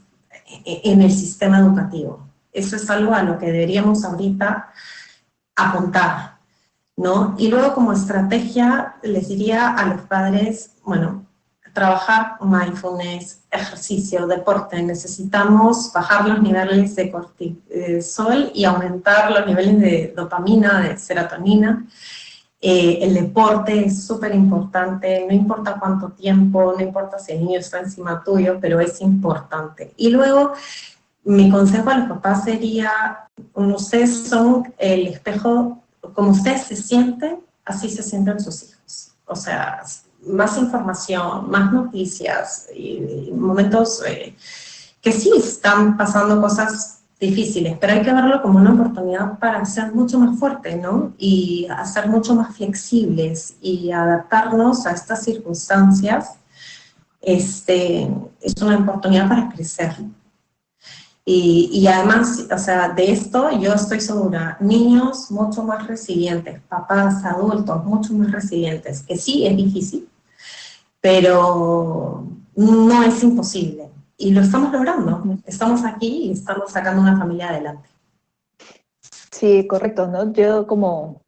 en el sistema educativo. Eso es algo a lo que deberíamos ahorita apuntar, ¿no? Y luego, como estrategia, les diría a los padres, bueno, trabajar mindfulness, ejercicio, deporte. Necesitamos bajar los niveles de cortisol y aumentar los niveles de dopamina, de serotonina. El deporte es súper importante, no importa cuánto tiempo, no importa si el niño está encima tuyo, pero es importante. Y luego, mi consejo a los papás sería, ustedes son el espejo, como ustedes se sienten, así se sienten sus hijos. O sea, más información, más noticias, y momentos que sí están pasando cosas difíciles, pero hay que verlo como una oportunidad para ser mucho más fuerte, ¿no? Y a ser mucho más flexibles y adaptarnos a estas circunstancias. Es una oportunidad para crecer. Y además, o sea, de esto yo estoy segura, niños mucho más resilientes, papás, adultos mucho más resilientes, que sí es difícil, pero no es imposible. Y lo estamos logrando, estamos aquí y estamos sacando una familia adelante. Sí, correcto, ¿no? Yo como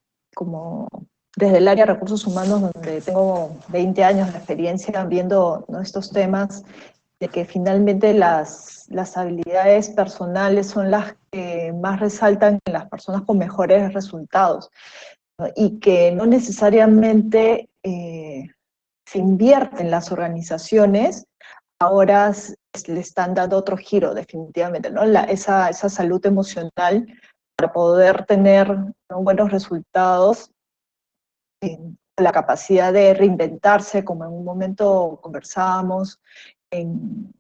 desde el área de recursos humanos, donde tengo 20 años de experiencia viendo, ¿no?, estos temas, de que finalmente las habilidades personales son las que más resaltan en las personas con mejores resultados, ¿no? Y que no necesariamente se invierte en las organizaciones, ahora le están dando otro giro definitivamente, ¿no? Esa salud emocional para poder tener, ¿no?, buenos resultados, la capacidad de reinventarse, como en un momento conversábamos, en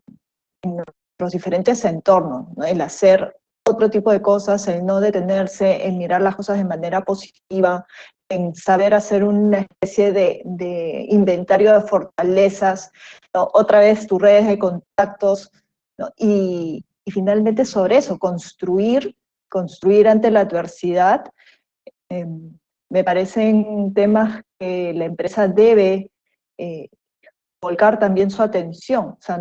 los diferentes entornos, ¿no? El hacer otro tipo de cosas, el no detenerse, en mirar las cosas de manera positiva, en saber hacer una especie de inventario de fortalezas, ¿no? Otra vez tus redes de contactos, ¿no? Y finalmente sobre eso, construir ante la adversidad. Me parecen temas que la empresa debe volcar también su atención, o sea,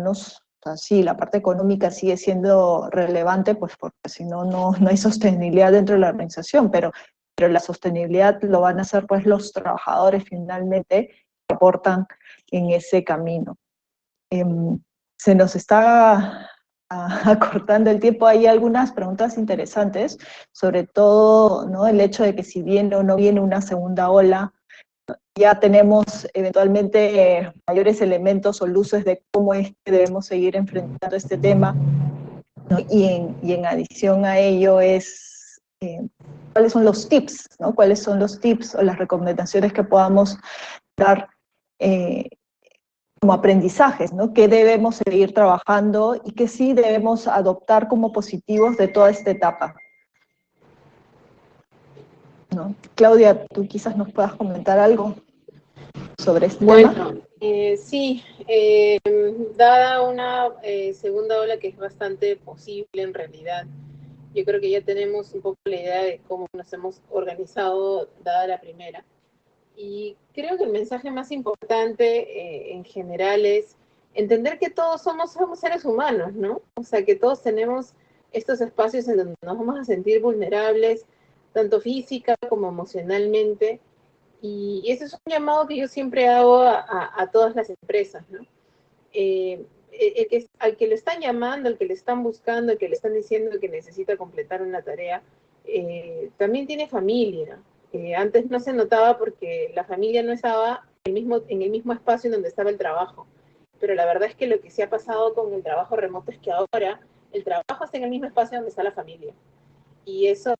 O sea, sí, la parte económica sigue siendo relevante, pues porque si no, no hay sostenibilidad dentro de la organización, pero la sostenibilidad lo van a hacer pues los trabajadores finalmente que aportan en ese camino. Se nos está acortando el tiempo. Hay algunas preguntas interesantes, sobre todo, ¿no?, el hecho de que si viene o no viene una segunda ola, ya tenemos eventualmente mayores elementos o luces de cómo es que debemos seguir enfrentando este tema, ¿no? Y en adición a ello es cuáles son los tips, ¿no? Cuáles son los tips o las recomendaciones que podamos dar como aprendizajes, ¿no? Que debemos seguir trabajando y que sí debemos adoptar como positivos de toda esta etapa, ¿no? Claudia, tú quizás nos puedas comentar algo sobre este tema. Bueno, sí, dada una segunda ola que es bastante posible en realidad, yo creo que ya tenemos un poco la idea de cómo nos hemos organizado dada la primera. Y creo que el mensaje más importante en general es entender que todos somos seres humanos, ¿no? O sea, que todos tenemos estos espacios en donde nos vamos a sentir vulnerables, tanto física como emocionalmente. Y ese es un llamado que yo siempre hago a todas las empresas, ¿no? Al que le están llamando, al que le están buscando, al que le están diciendo que necesita completar una tarea, también tiene familia. Antes no se notaba porque la familia no estaba en el mismo espacio en donde estaba el trabajo. Pero la verdad es que lo que sí ha pasado con el trabajo remoto es que ahora el trabajo está en el mismo espacio donde está la familia. Y eso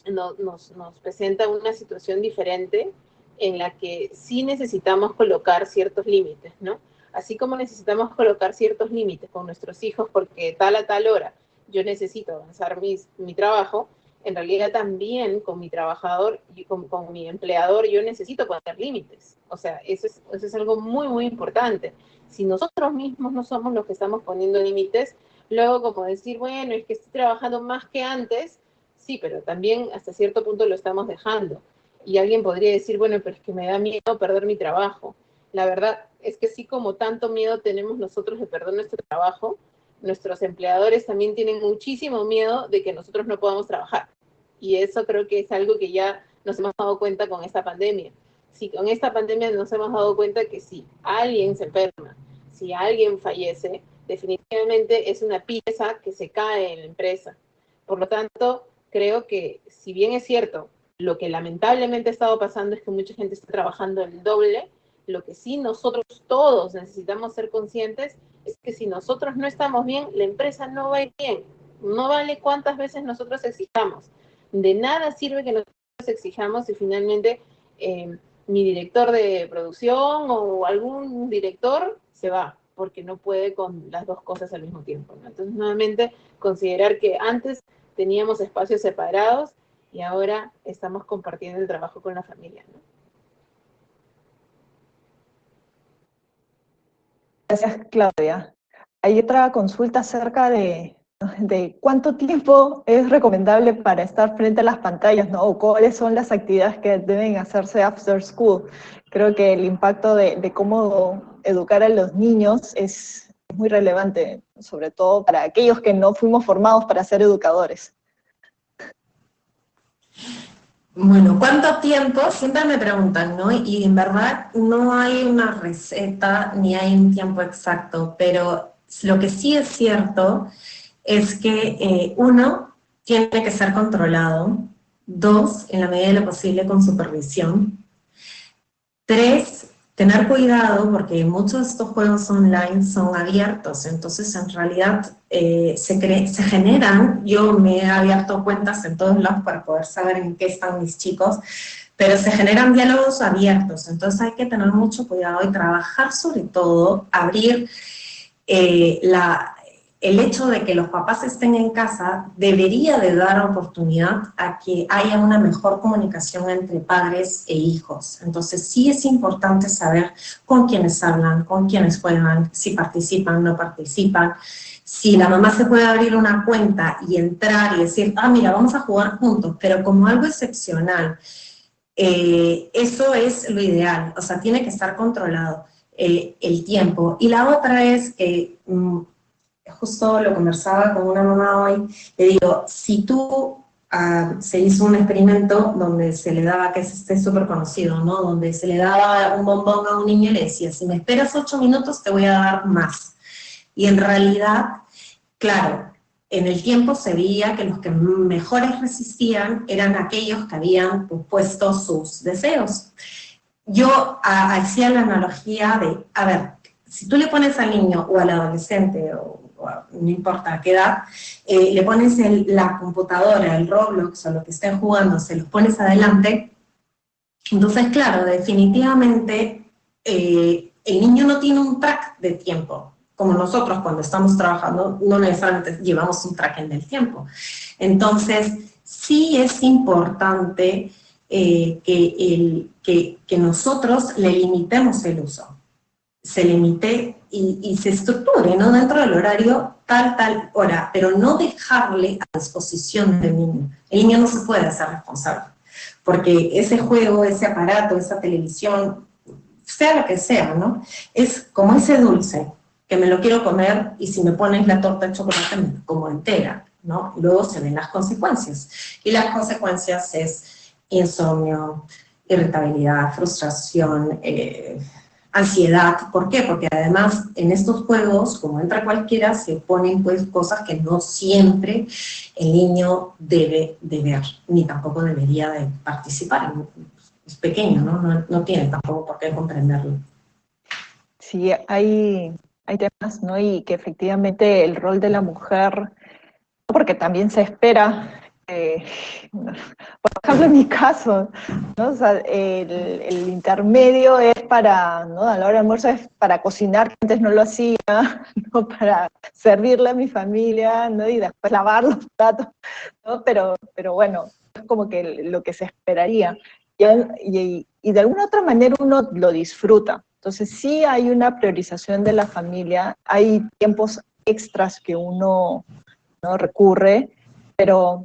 nos presenta una situación diferente en la que sí necesitamos colocar ciertos límites, ¿no? Así como necesitamos colocar ciertos límites con nuestros hijos porque tal a tal hora yo necesito avanzar mi trabajo, en realidad también con mi trabajador y con mi empleador yo necesito poner límites. O sea, eso es algo muy, muy importante. Si nosotros mismos no somos los que estamos poniendo límites, luego como decir, bueno, es que estoy trabajando más que antes, sí, pero también hasta cierto punto lo estamos dejando. Y alguien podría decir, bueno, pero es que me da miedo perder mi trabajo. La verdad es que sí, como tanto miedo tenemos nosotros de perder nuestro trabajo, nuestros empleadores también tienen muchísimo miedo de que nosotros no podamos trabajar. Y eso creo que es algo que ya nos hemos dado cuenta con esta pandemia. Sí, con esta pandemia nos hemos dado cuenta que si alguien se enferma, si alguien fallece, definitivamente es una pieza que se cae en la empresa. Por lo tanto, creo que si bien es cierto, lo que lamentablemente ha estado pasando es que mucha gente está trabajando el doble, lo que sí nosotros todos necesitamos ser conscientes es que si nosotros no estamos bien, la empresa no va a ir bien. No vale cuántas veces nosotros exijamos. De nada sirve que nosotros exijamos si finalmente mi director de producción o algún director se va, porque no puede con las dos cosas al mismo tiempo, ¿no? Entonces, nuevamente, considerar que antes teníamos espacios separados y ahora estamos compartiendo el trabajo con la familia, ¿no? Gracias, Claudia. Hay otra consulta acerca de cuánto tiempo es recomendable para estar frente a las pantallas, ¿no? O cuáles son las actividades que deben hacerse after school. Creo que el impacto de cómo educar a los niños es muy relevante, sobre todo para aquellos que no fuimos formados para ser educadores. Bueno, ¿cuánto tiempo? Siempre me preguntan, ¿no? Y en verdad no hay una receta ni hay un tiempo exacto, pero lo que sí es cierto es que uno, tiene que ser controlado. Dos, en la medida de lo posible con supervisión. Tres, tener cuidado porque muchos de estos juegos online son abiertos, entonces en realidad se generan, yo me he abierto cuentas en todos lados para poder saber en qué están mis chicos, pero se generan diálogos abiertos, entonces hay que tener mucho cuidado y trabajar sobre todo, abrir el hecho de que los papás estén en casa debería de dar oportunidad a que haya una mejor comunicación entre padres e hijos. Entonces sí es importante saber con quiénes hablan, con quiénes juegan, si participan, no participan. Si la mamá se puede abrir una cuenta y entrar y decir, ah, mira, vamos a jugar juntos, pero como algo excepcional, eso es lo ideal, o sea, tiene que estar controlado. el tiempo. Y la otra es que, justo lo conversaba con una mamá hoy, le digo, si tú, se hizo un experimento donde se le daba, que es este súper conocido, ¿no? Donde se le daba un bombón a un niño y le decía, si me esperas 8 minutos te voy a dar más. Y en realidad, claro, en el tiempo se veía que los que mejores resistían eran aquellos que habían puesto sus deseos. Yo hacía la analogía de, a ver, si tú le pones al niño o al adolescente, o no importa a qué edad, le pones la computadora, el Roblox o lo que estén jugando, se los pones adelante, entonces claro, definitivamente el niño no tiene un track de tiempo, como nosotros cuando estamos trabajando no necesariamente llevamos un tracking del tiempo. Entonces sí es importante que nosotros le limitemos el uso, se limite y se estructure, ¿no? Dentro del horario, tal hora, pero no dejarle a disposición del niño. El niño no se puede hacer responsable, porque ese juego, ese aparato, esa televisión, sea lo que sea, ¿no? Es como ese dulce, que me lo quiero comer y si me pones la torta de chocolate me lo como entera, ¿no? Luego se ven las consecuencias. Y las consecuencias es insomnio, irritabilidad, frustración, ansiedad. ¿Por qué? Porque además en estos juegos, como entra cualquiera, se ponen pues cosas que no siempre el niño debe de ver, ni tampoco debería de participar. Es pequeño, ¿no? No tiene tampoco por qué comprenderlo. Sí, hay temas, ¿no? Y que efectivamente el rol de la mujer, porque también se espera, por ejemplo en mi caso, ¿no? O sea, el intermedio es para, ¿no? A la hora de almuerzo es para cocinar, que antes no lo hacía, ¿no? Para servirle a mi familia, ¿no? Y después lavar los platos, ¿no? Pero bueno, es como que lo que se esperaría. Y de alguna otra manera uno lo disfruta. Entonces sí hay una priorización de la familia, hay tiempos extras que uno, ¿no? recurre, pero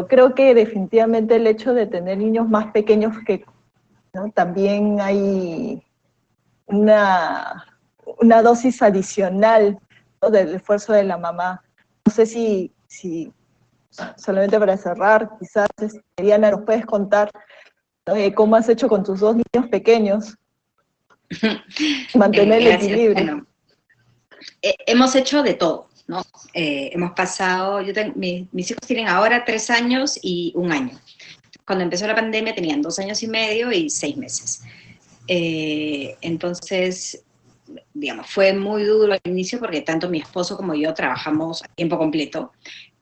creo que definitivamente el hecho de tener niños más pequeños que, ¿no? también hay una dosis adicional, ¿no? del esfuerzo de la mamá. No sé si solamente para cerrar, quizás, Diana, nos puedes contar, ¿no? cómo has hecho con tus 2 niños pequeños, mantener el equilibrio. Bueno, hemos hecho de todo, ¿no? Hemos pasado, mis hijos tienen ahora 3 años y 1 año. Cuando empezó la pandemia tenían 2 años y medio y 6 meses. Entonces, digamos, fue muy duro al inicio porque tanto mi esposo como yo trabajamos a tiempo completo.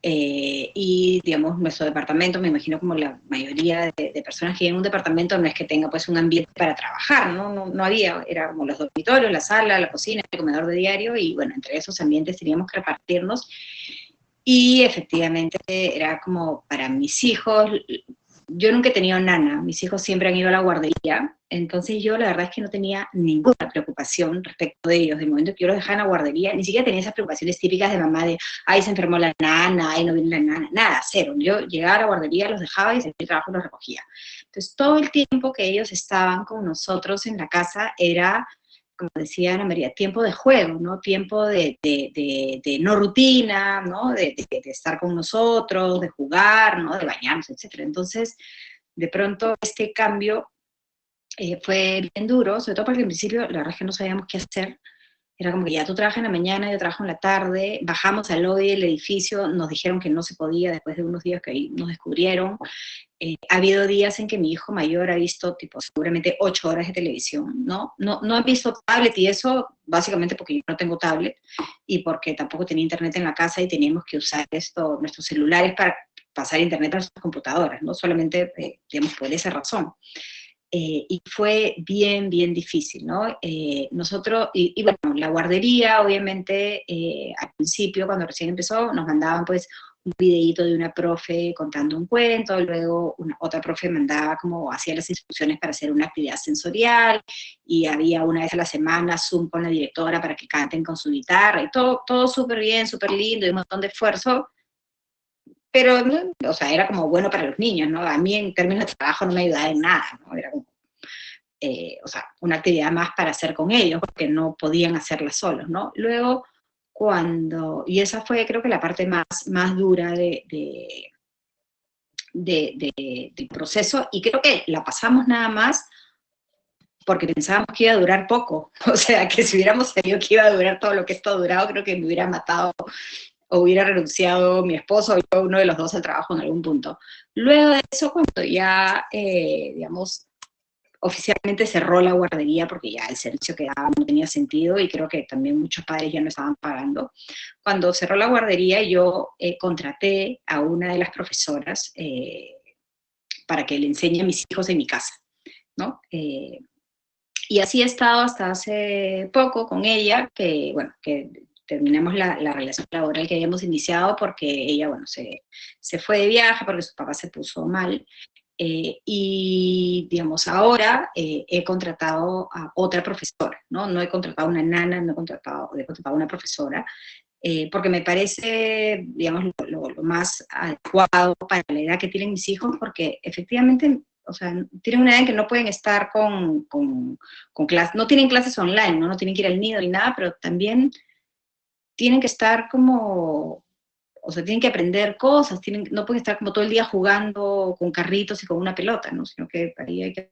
Y digamos nuestro departamento, me imagino como la mayoría de personas que viven en un departamento, no es que tenga pues un ambiente para trabajar, no había, era como los dormitorios, la sala, la cocina, el comedor de diario, y bueno, entre esos ambientes teníamos que repartirnos, y efectivamente era como para mis hijos. Yo nunca he tenido nana, mis hijos siempre han ido a la guardería, entonces yo la verdad es que no tenía ninguna preocupación respecto de ellos. Del momento que yo los dejaba en la guardería, ni siquiera tenía esas preocupaciones típicas de mamá de, ay, se enfermó la nana, ay, no viene la nana, nada, cero. Yo llegaba a la guardería, los dejaba y si el trabajo los recogía. Entonces todo el tiempo que ellos estaban con nosotros en la casa era, como decía Ana María, tiempo de juego, ¿no? Tiempo de no rutina, ¿no? De estar con nosotros, de jugar, ¿no? De bañarnos, etc. Entonces, de pronto, este cambio fue bien duro, sobre todo porque al principio, la verdad es que no sabíamos qué hacer. Era como que ya tú trabajas en la mañana, yo trabajo en la tarde, bajamos al lobby del edificio, nos dijeron que no se podía después de unos días que ahí nos descubrieron. Ha habido días en que mi hijo mayor ha visto tipo seguramente 8 horas de televisión, ¿no? No ha visto tablet, y eso básicamente porque yo no tengo tablet y porque tampoco tenía internet en la casa y teníamos que usar nuestros celulares para pasar internet a nuestras computadoras, ¿no? Solamente, digamos, por esa razón. Y fue bien difícil, ¿no? Nosotros, y bueno, la guardería, obviamente, al principio, cuando recién empezó, nos mandaban pues un videíto de una profe contando un cuento, luego otra profe mandaba como, hacía las instrucciones para hacer una actividad sensorial, y había una vez a la semana Zoom con la directora para que canten con su guitarra, y todo súper bien, súper lindo, y un montón de esfuerzo, pero, ¿no? O sea, era como bueno para los niños, ¿no? A mí en términos de trabajo no me ayudaba en nada, ¿no? Era como, o sea, una actividad más para hacer con ellos, porque no podían hacerla solos, ¿no? Luego, y esa fue creo que la parte más dura del proceso, y creo que la pasamos nada más porque pensábamos que iba a durar poco, o sea, que si hubiéramos sabido que iba a durar todo lo que esto ha durado, creo que me hubiera matado o hubiera renunciado mi esposo o yo, uno de los dos, al trabajo en algún punto. Luego de eso, cuando ya, digamos, oficialmente cerró la guardería, porque ya el servicio que daba no tenía sentido, y creo que también muchos padres ya no estaban pagando. Cuando cerró la guardería, yo contraté a una de las profesoras para que le enseñe a mis hijos en mi casa, ¿no? Y así he estado hasta hace poco con ella, que, bueno, que terminamos la relación laboral que habíamos iniciado porque ella, bueno, se fue de viaje porque su papá se puso mal. Y, digamos, ahora he contratado a otra profesora, ¿no? No he contratado a una nana, no he contratado a una profesora, porque me parece, digamos, lo más adecuado para la edad que tienen mis hijos, porque efectivamente, o sea, tienen una edad en que no pueden estar con clases, no tienen clases online, ¿no? No tienen que ir al nido ni nada, pero también tienen que estar como, o sea, tienen que aprender cosas, no pueden estar como todo el día jugando con carritos y con una pelota, ¿no? Sino que ahí hay que,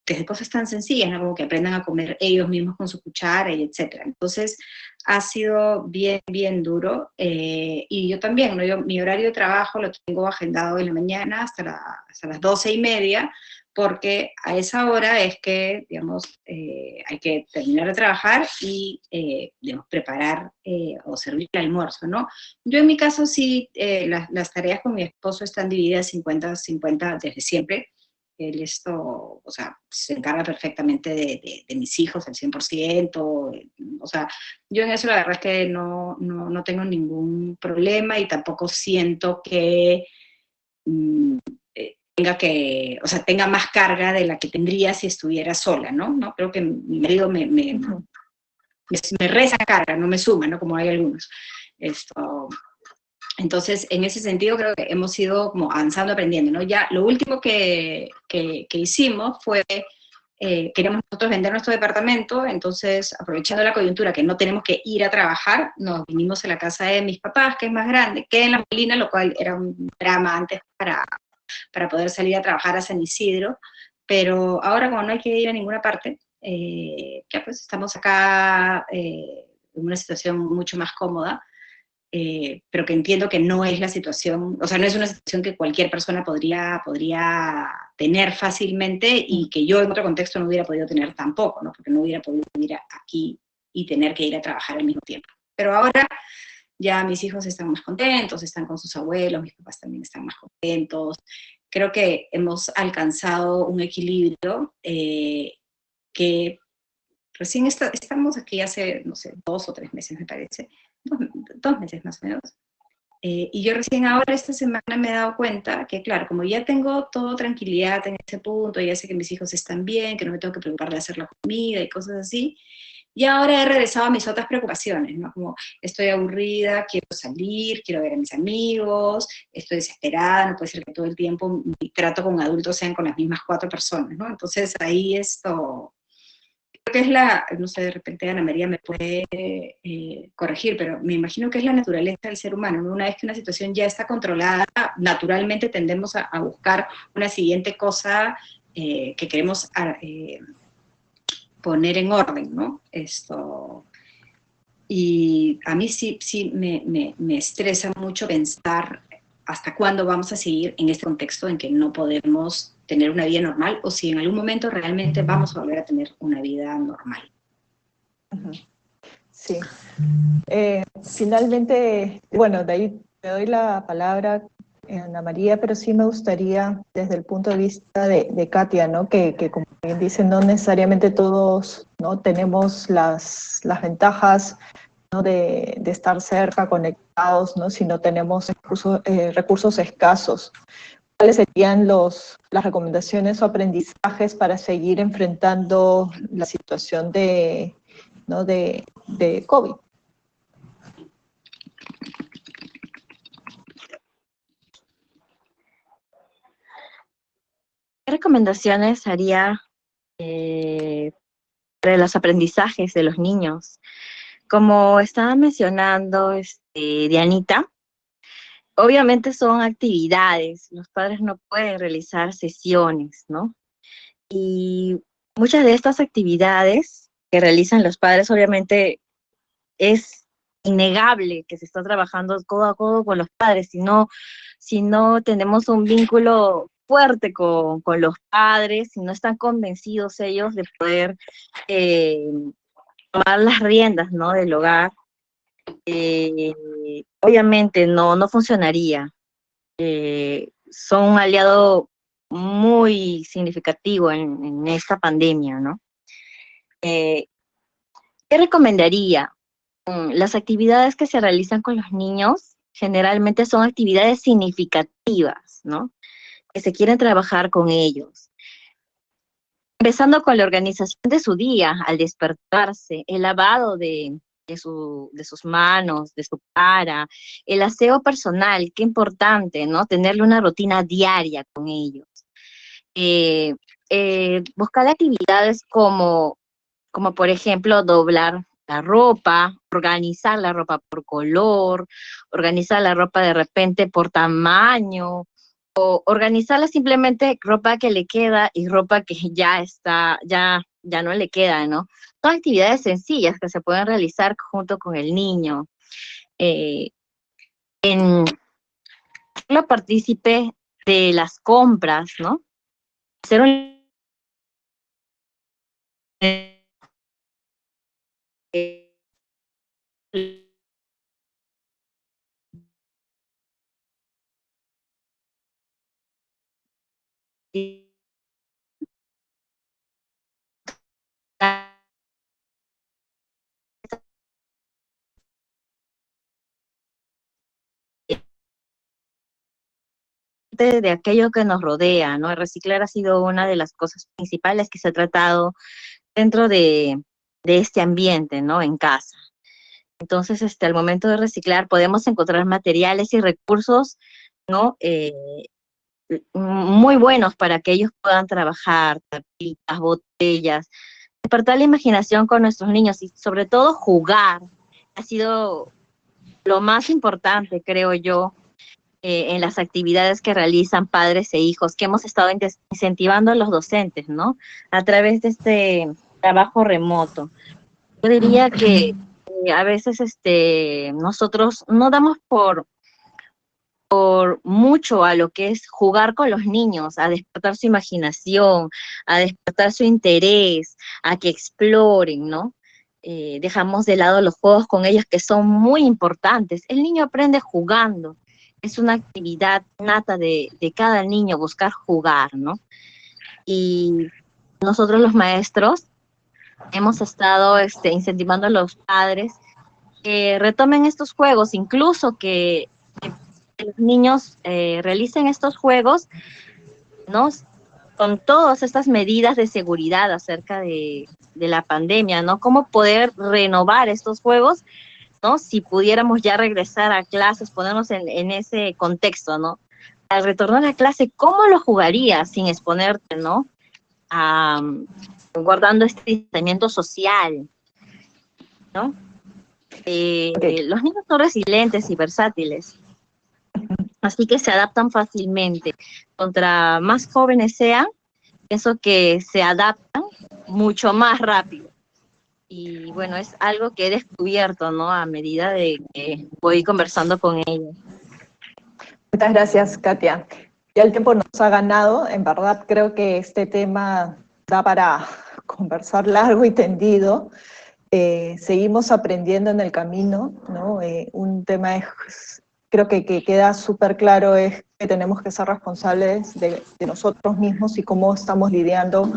desde cosas tan sencillas, ¿no? Como que aprendan a comer ellos mismos con su cuchara y etcétera. Entonces, ha sido bien, bien duro, y yo también, ¿no? Mi horario de trabajo lo tengo agendado en la mañana hasta las 12:30, porque a esa hora es que, digamos, hay que terminar de trabajar y, digamos, preparar o servir el almuerzo, ¿no? Yo en mi caso sí, las tareas con mi esposo están divididas 50-50 desde siempre. Él o sea, se encarga perfectamente de mis hijos al 100%, o sea, yo en eso la verdad es que no tengo ningún problema, y tampoco siento que o sea, tenga más carga de la que tendría si estuviera sola, ¿no? Creo que mi marido me resta carga, no me suma, ¿no? Como hay algunos. Entonces, en ese sentido, creo que hemos ido como avanzando, aprendiendo, ¿no? Ya lo último que hicimos fue, queríamos nosotros vender nuestro departamento, entonces, aprovechando la coyuntura que no tenemos que ir a trabajar, nos vinimos a la casa de mis papás, que es más grande, que en La Molina, lo cual era un drama antes para poder salir a trabajar a San Isidro, pero ahora, como no hay que ir a ninguna parte, ya pues estamos acá en una situación mucho más cómoda, pero que entiendo que no es la situación, o sea, no es una situación que cualquier persona podría tener fácilmente, y que yo en otro contexto no hubiera podido tener tampoco, ¿no? Porque no hubiera podido venir aquí y tener que ir a trabajar al mismo tiempo. Pero ahora ya mis hijos están más contentos, están con sus abuelos, mis papás también están más contentos. Creo que hemos alcanzado un equilibrio que recién estamos aquí hace, no sé, 2 o 3 meses, me parece. 2 meses más o menos. Y yo recién ahora esta semana me he dado cuenta que, claro, como ya tengo toda tranquilidad en ese punto, ya sé que mis hijos están bien, que no me tengo que preocupar de hacer la comida y cosas así, y ahora he regresado a mis otras preocupaciones, ¿no? Como estoy aburrida, quiero salir, quiero ver a mis amigos, estoy desesperada, no puede ser que todo el tiempo mi trato con adultos sean con las mismas 4 personas, ¿no? Entonces ahí creo que es no sé, de repente Ana María me puede corregir, pero me imagino que es la naturaleza del ser humano, ¿no? Una vez que una situación ya está controlada, naturalmente tendemos a buscar una siguiente cosa que queremos poner en orden, ¿no? Y a mí sí me estresa mucho pensar hasta cuándo vamos a seguir en este contexto en que no podemos tener una vida normal, o si en algún momento realmente vamos a volver a tener una vida normal. Sí. Finalmente, bueno, de ahí te doy la palabra, Ana María, pero sí me gustaría, desde el punto de vista de Katia, ¿no? Que como bien dice, no necesariamente todos, ¿no? tenemos las ventajas, ¿no? de estar cerca, conectados, ¿no? Si no tenemos recursos escasos. ¿Cuáles serían las recomendaciones o aprendizajes para seguir enfrentando la situación ¿no? de COVID? recomendaciones haría para los aprendizajes de los niños? Como estaba mencionando Dianita, obviamente son actividades, los padres no pueden realizar sesiones, ¿no? Y muchas de estas actividades que realizan los padres, obviamente es innegable que se está trabajando codo a codo con los padres, si no tenemos un vínculo fuerte con los padres, si no están convencidos ellos de poder eh, tomar las riendas, ¿no?, del hogar, eh, obviamente no funcionaría. Son un aliado muy significativo en esta pandemia, ¿no? ¿Qué recomendaría? Las actividades que se realizan con los niños generalmente son actividades significativas, ¿no?, que se quieren trabajar con ellos. Empezando con la organización de su día al despertarse, el lavado de sus manos, de su cara, el aseo personal, qué importante, ¿no?, tenerle una rutina diaria con ellos. Eh, Buscar actividades como por ejemplo doblar la ropa, organizar la ropa por color, organizar la ropa de repente por tamaño, o organizarla simplemente ropa que le queda y ropa que ya no le queda, ¿no? Son actividades sencillas que se pueden realizar junto con el niño. Eh, en lo partícipe de las compras, ¿no? Hacer un de aquello que nos rodea, ¿no? El reciclar ha sido una de las cosas principales que se ha tratado dentro de este ambiente, ¿no?, en casa. Entonces, al momento de reciclar podemos encontrar materiales y recursos, ¿no?, muy buenos para que ellos puedan trabajar, tapitas, botellas, despertar la imaginación con nuestros niños y sobre todo jugar. Ha sido lo más importante, creo yo, en las actividades que realizan padres e hijos, que hemos estado incentivando a los docentes, ¿no?, a través de este trabajo remoto. Yo diría que a veces nosotros no damos por mucho a lo que es jugar con los niños, a despertar su imaginación, a despertar su interés, a que exploren, ¿no? Dejamos de lado los juegos con ellos que son muy importantes. El niño aprende jugando. Es una actividad nata de cada niño buscar jugar, ¿no? Y nosotros los maestros hemos estado incentivando a los padres que retomen estos juegos, incluso que los niños realicen estos juegos, ¿no?, con todas estas medidas de seguridad acerca de la pandemia, ¿no? Cómo poder renovar estos juegos, ¿no? Si pudiéramos ya regresar a clases, ponernos en ese contexto, ¿no? Al retornar a clase, ¿cómo lo jugarías sin exponerte, ¿no?, guardando este distanciamiento social, ¿no? Los niños son resilientes y versátiles, así que se adaptan fácilmente. Contra más jóvenes sean, pienso que se adaptan mucho más rápido. Y bueno, es algo que he descubierto, ¿no?, a medida de que voy conversando con ellos. Muchas gracias, Katia. Ya el tiempo nos ha ganado. En verdad creo que este tema da para conversar largo y tendido. Seguimos aprendiendo en el camino, ¿no? Un tema creo que queda súper claro es que tenemos que ser responsables de nosotros mismos y cómo estamos lidiando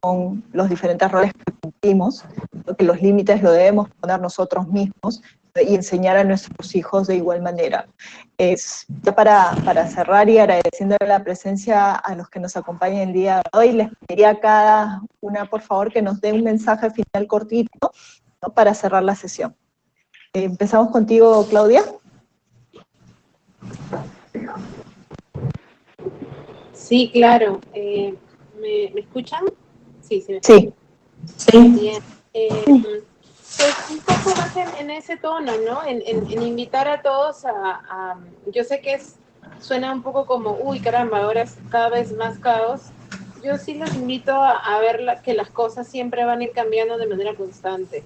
con los diferentes roles que cumplimos, que los límites lo debemos poner nosotros mismos y enseñar a nuestros hijos de igual manera. Ya para cerrar y agradeciendo la presencia a los que nos acompañan el día de hoy, les pediría a cada una, por favor, que nos dé un mensaje final cortito, ¿no?, para cerrar la sesión. Empezamos contigo, Claudia. Sí, claro. ¿Me escuchan? Sí, sí me Sí. escuchan. Bien. Pues un poco más en ese tono, ¿no? En invitar a todos yo sé que suena un poco como, uy, caramba, ahora es cada vez más caos. Yo sí los invito a ver que las cosas siempre van a ir cambiando de manera constante.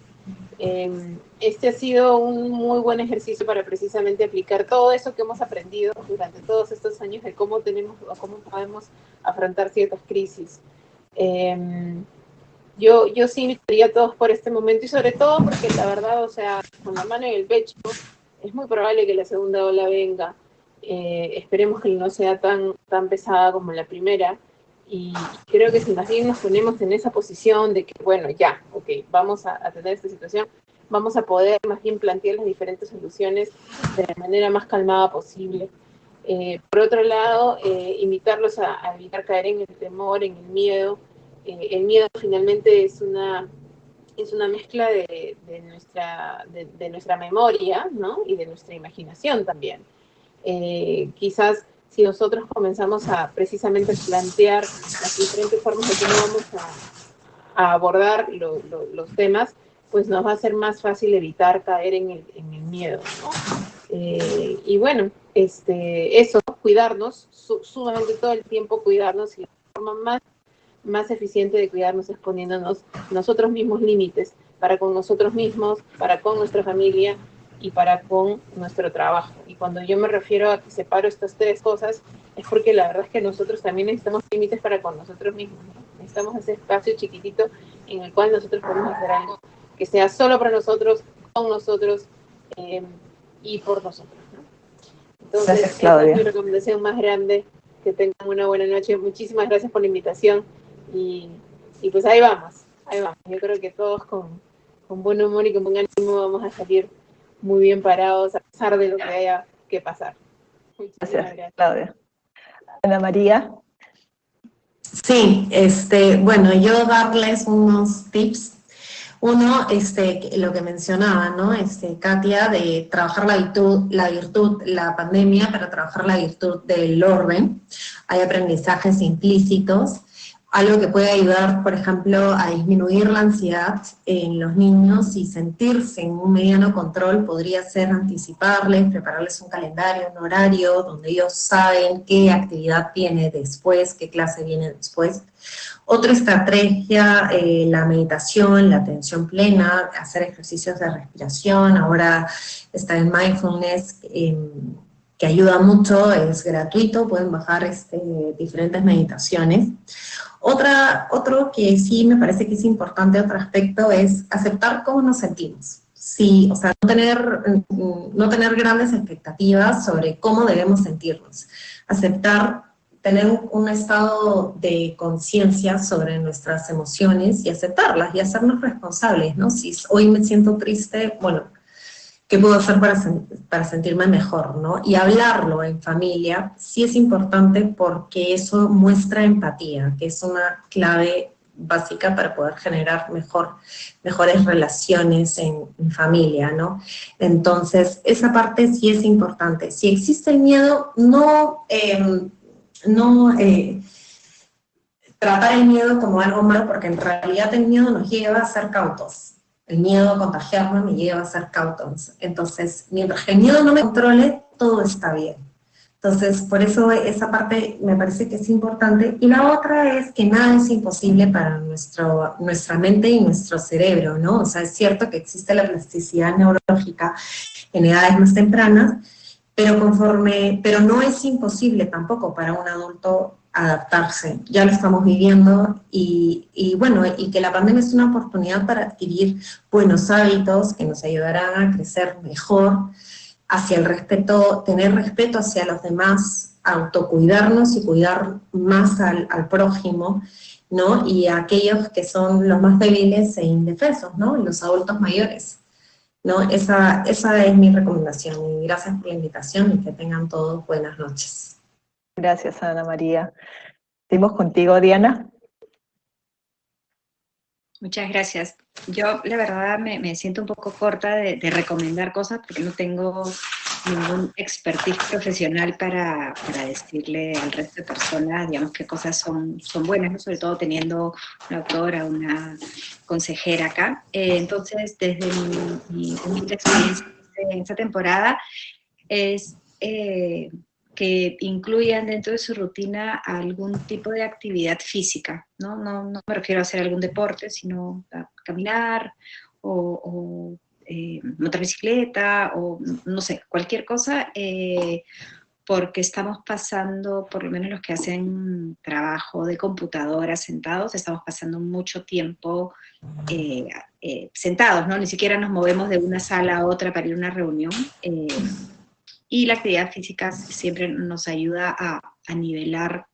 Este ha sido un muy buen ejercicio para precisamente aplicar todo eso que hemos aprendido durante todos estos años de cómo podemos afrontar ciertas crisis. Yo sí invitaría a todos por este momento y sobre todo porque la verdad, o sea, con la mano en el pecho, es muy probable que la segunda ola venga. Esperemos que no sea tan pesada como la primera. Y creo que si más bien nos ponemos en esa posición de que, bueno, ya, ok, vamos a tener esta situación, vamos a poder más bien plantear las diferentes soluciones de la manera más calmada posible. Por otro lado, invitarlos a evitar caer en el temor, en el miedo. El miedo finalmente es una mezcla de nuestra memoria, ¿no? Y de nuestra imaginación también. Quizás si nosotros comenzamos a precisamente plantear las diferentes formas de cómo vamos a abordar los temas, pues nos va a ser más fácil evitar caer en el miedo, ¿no? Y bueno, eso, cuidarnos, sumamente todo el tiempo cuidarnos, y la forma más eficiente de cuidarnos es poniéndonos nosotros mismos límites, para con nosotros mismos, para con nuestra familia y para con nuestro trabajo. Y cuando yo me refiero a que separo estas tres cosas, es porque la verdad es que nosotros también necesitamos límites para con nosotros mismos, ¿no? Necesitamos ese espacio chiquitito en el cual nosotros podemos hacer algo que sea solo para nosotros, con nosotros y por nosotros, ¿no? Entonces, Gracias, esa es mi Claudia. recomendación más grande. Que tengan una buena noche. Muchísimas gracias por la invitación. Y pues ahí vamos, ahí vamos. Yo creo que todos con buen humor y con buen ánimo vamos a salir muy bien parados a pesar de lo que haya que pasar. Muchísimas Gracias, gracias. Claudia. Ana María. Sí, bueno, yo darles unos tips. Uno, lo que mencionaba, ¿no? Katia, de trabajar la virtud, la pandemia, para trabajar la virtud del orden. Hay aprendizajes implícitos, algo que puede ayudar, por ejemplo, a disminuir la ansiedad en los niños y sentirse en un mediano control podría ser anticiparles, prepararles un calendario, un horario, donde ellos saben qué actividad viene después, qué clase viene después. Otra estrategia, la meditación, la atención plena, hacer ejercicios de respiración. Ahora está el mindfulness, que ayuda mucho, es gratuito, pueden bajar diferentes meditaciones. Otro que sí me parece que es importante, otro aspecto, es aceptar cómo nos sentimos. Sí, o sea, no tener grandes expectativas sobre cómo debemos sentirnos. Aceptar, tener un estado de conciencia sobre nuestras emociones y aceptarlas y hacernos responsables, ¿no? Si hoy me siento triste, bueno, ¿qué puedo hacer para sentirme mejor, ¿no? Y hablarlo en familia sí es importante porque eso muestra empatía, que es una clave básica para poder generar mejores relaciones en familia, ¿no? Entonces, esa parte sí es importante. Si existe el miedo, no tratar el miedo como algo malo, porque en realidad el miedo nos lleva a ser cautos. El miedo a contagiarnos me lleva a ser cautos. Entonces, mientras que el miedo no me controle, todo está bien. Entonces, por eso esa parte me parece que es importante. Y la otra es que nada es imposible para nuestra mente y nuestro cerebro, ¿no? O sea, es cierto que existe la plasticidad neurológica en edades más tempranas, pero no es imposible tampoco para un adulto adaptarse. Ya lo estamos viviendo y bueno, y que la pandemia es una oportunidad para adquirir buenos hábitos que nos ayudarán a crecer mejor, hacia el respeto, tener respeto hacia los demás, autocuidarnos y cuidar más al prójimo, ¿no? Y a aquellos que son los más débiles e indefensos, ¿no? Los adultos mayores, ¿no? Esa es mi recomendación, y gracias por la invitación y que tengan todos buenas noches. Gracias, Ana María. Seguimos contigo, Diana. Muchas gracias. Yo, la verdad, me siento un poco corta de recomendar cosas porque no tengo ningún expertise profesional para decirle al resto de personas, digamos, qué cosas son buenas, ¿no? Sobre todo teniendo una autora, una consejera acá. Entonces, desde mi humilde experiencia en esta temporada, es que incluyan dentro de su rutina algún tipo de actividad física, ¿no? No me refiero a hacer algún deporte, sino a caminar o montar bicicleta o no sé, cualquier cosa, porque estamos pasando, por lo menos los que hacen trabajo de computadora sentados, estamos pasando mucho tiempo sentados, ¿no? Ni siquiera nos movemos de una sala a otra para ir a una reunión. Y la actividad física siempre nos ayuda a nivelar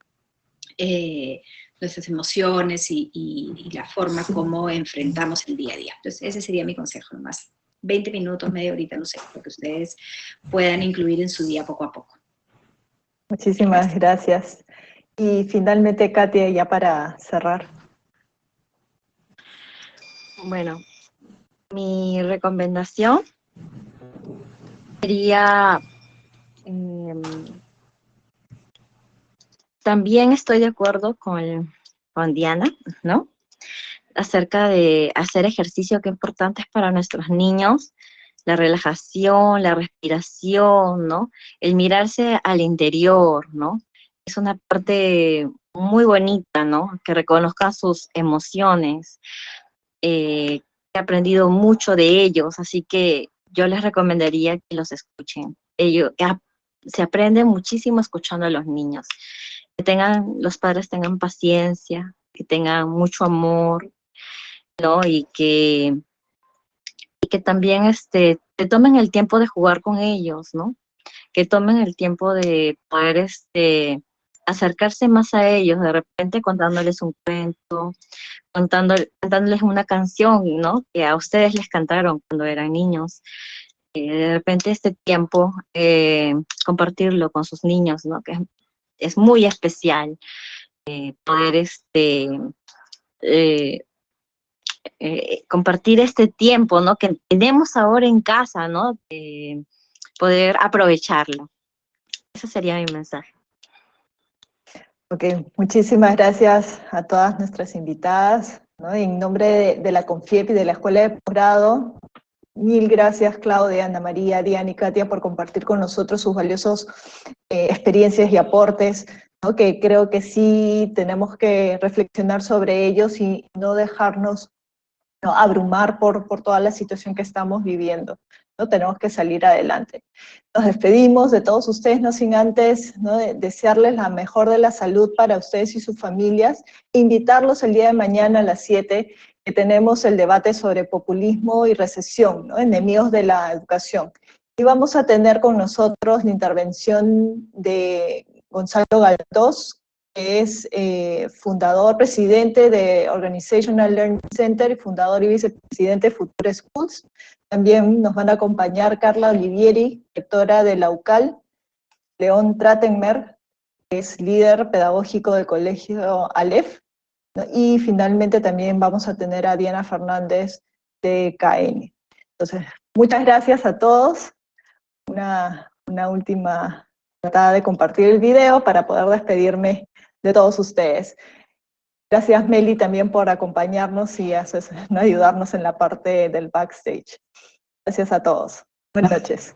nuestras emociones y la forma como enfrentamos el día a día. Entonces, ese sería mi consejo nomás. 20 minutos, media horita, no sé, lo que ustedes puedan incluir en su día poco a poco. Muchísimas gracias. Y finalmente, Katia, ya para cerrar. Bueno, mi recomendación sería, también estoy de acuerdo con Diana, ¿no? Acerca de hacer ejercicio, que importante es para nuestros niños, la relajación, la respiración, ¿no? El mirarse al interior, ¿no? Es una parte muy bonita, ¿no? Que reconozcan sus emociones. He aprendido mucho de ellos, así que yo les recomendaría que los escuchen. Se aprende muchísimo escuchando a los niños. Los padres tengan paciencia, que tengan mucho amor, ¿no? Y que también se tomen el tiempo de jugar con ellos, ¿no? Que tomen el tiempo de poder acercarse más a ellos, de repente contándoles un cuento, cantándoles una canción, ¿no? Que a ustedes les cantaron cuando eran niños. De repente este tiempo, compartirlo con sus niños, ¿no? Que es muy especial poder compartir este tiempo, ¿no? Que tenemos ahora en casa, ¿no? Poder aprovecharlo. Ese sería mi mensaje. Ok, muchísimas gracias a todas nuestras invitadas, ¿no? En nombre de la CONFIEP y de la Escuela de Posgrado, mil gracias Claudia, Ana María, Diana y Katia por compartir con nosotros sus valiosos experiencias y aportes, ¿no? Que creo que sí tenemos que reflexionar sobre ellos y no dejarnos, ¿no?, abrumar por toda la situación que estamos viviendo, ¿no? Tenemos que salir adelante. Nos despedimos de todos ustedes, no sin antes, ¿no?, desearles la mejor de la salud para ustedes y sus familias, invitarlos el día de mañana a las 7, que tenemos el debate sobre populismo y recesión, ¿no?, enemigos de la educación. Y vamos a tener con nosotros la intervención de Gonzalo Galdós, que es fundador, presidente de Organizational Learning Center y fundador y vicepresidente de Future Schools. También nos van a acompañar Carla Olivieri, rectora de la UCAL, León Trattenmer, que es líder pedagógico del colegio Aleph, ¿no? Y finalmente también vamos a tener a Diana Fernández de KN. Entonces, muchas gracias a todos. Una última tratada de compartir el video para poder despedirme de todos ustedes. Gracias, Meli, también por acompañarnos y ayudarnos en la parte del backstage. Gracias a todos. Buenas noches.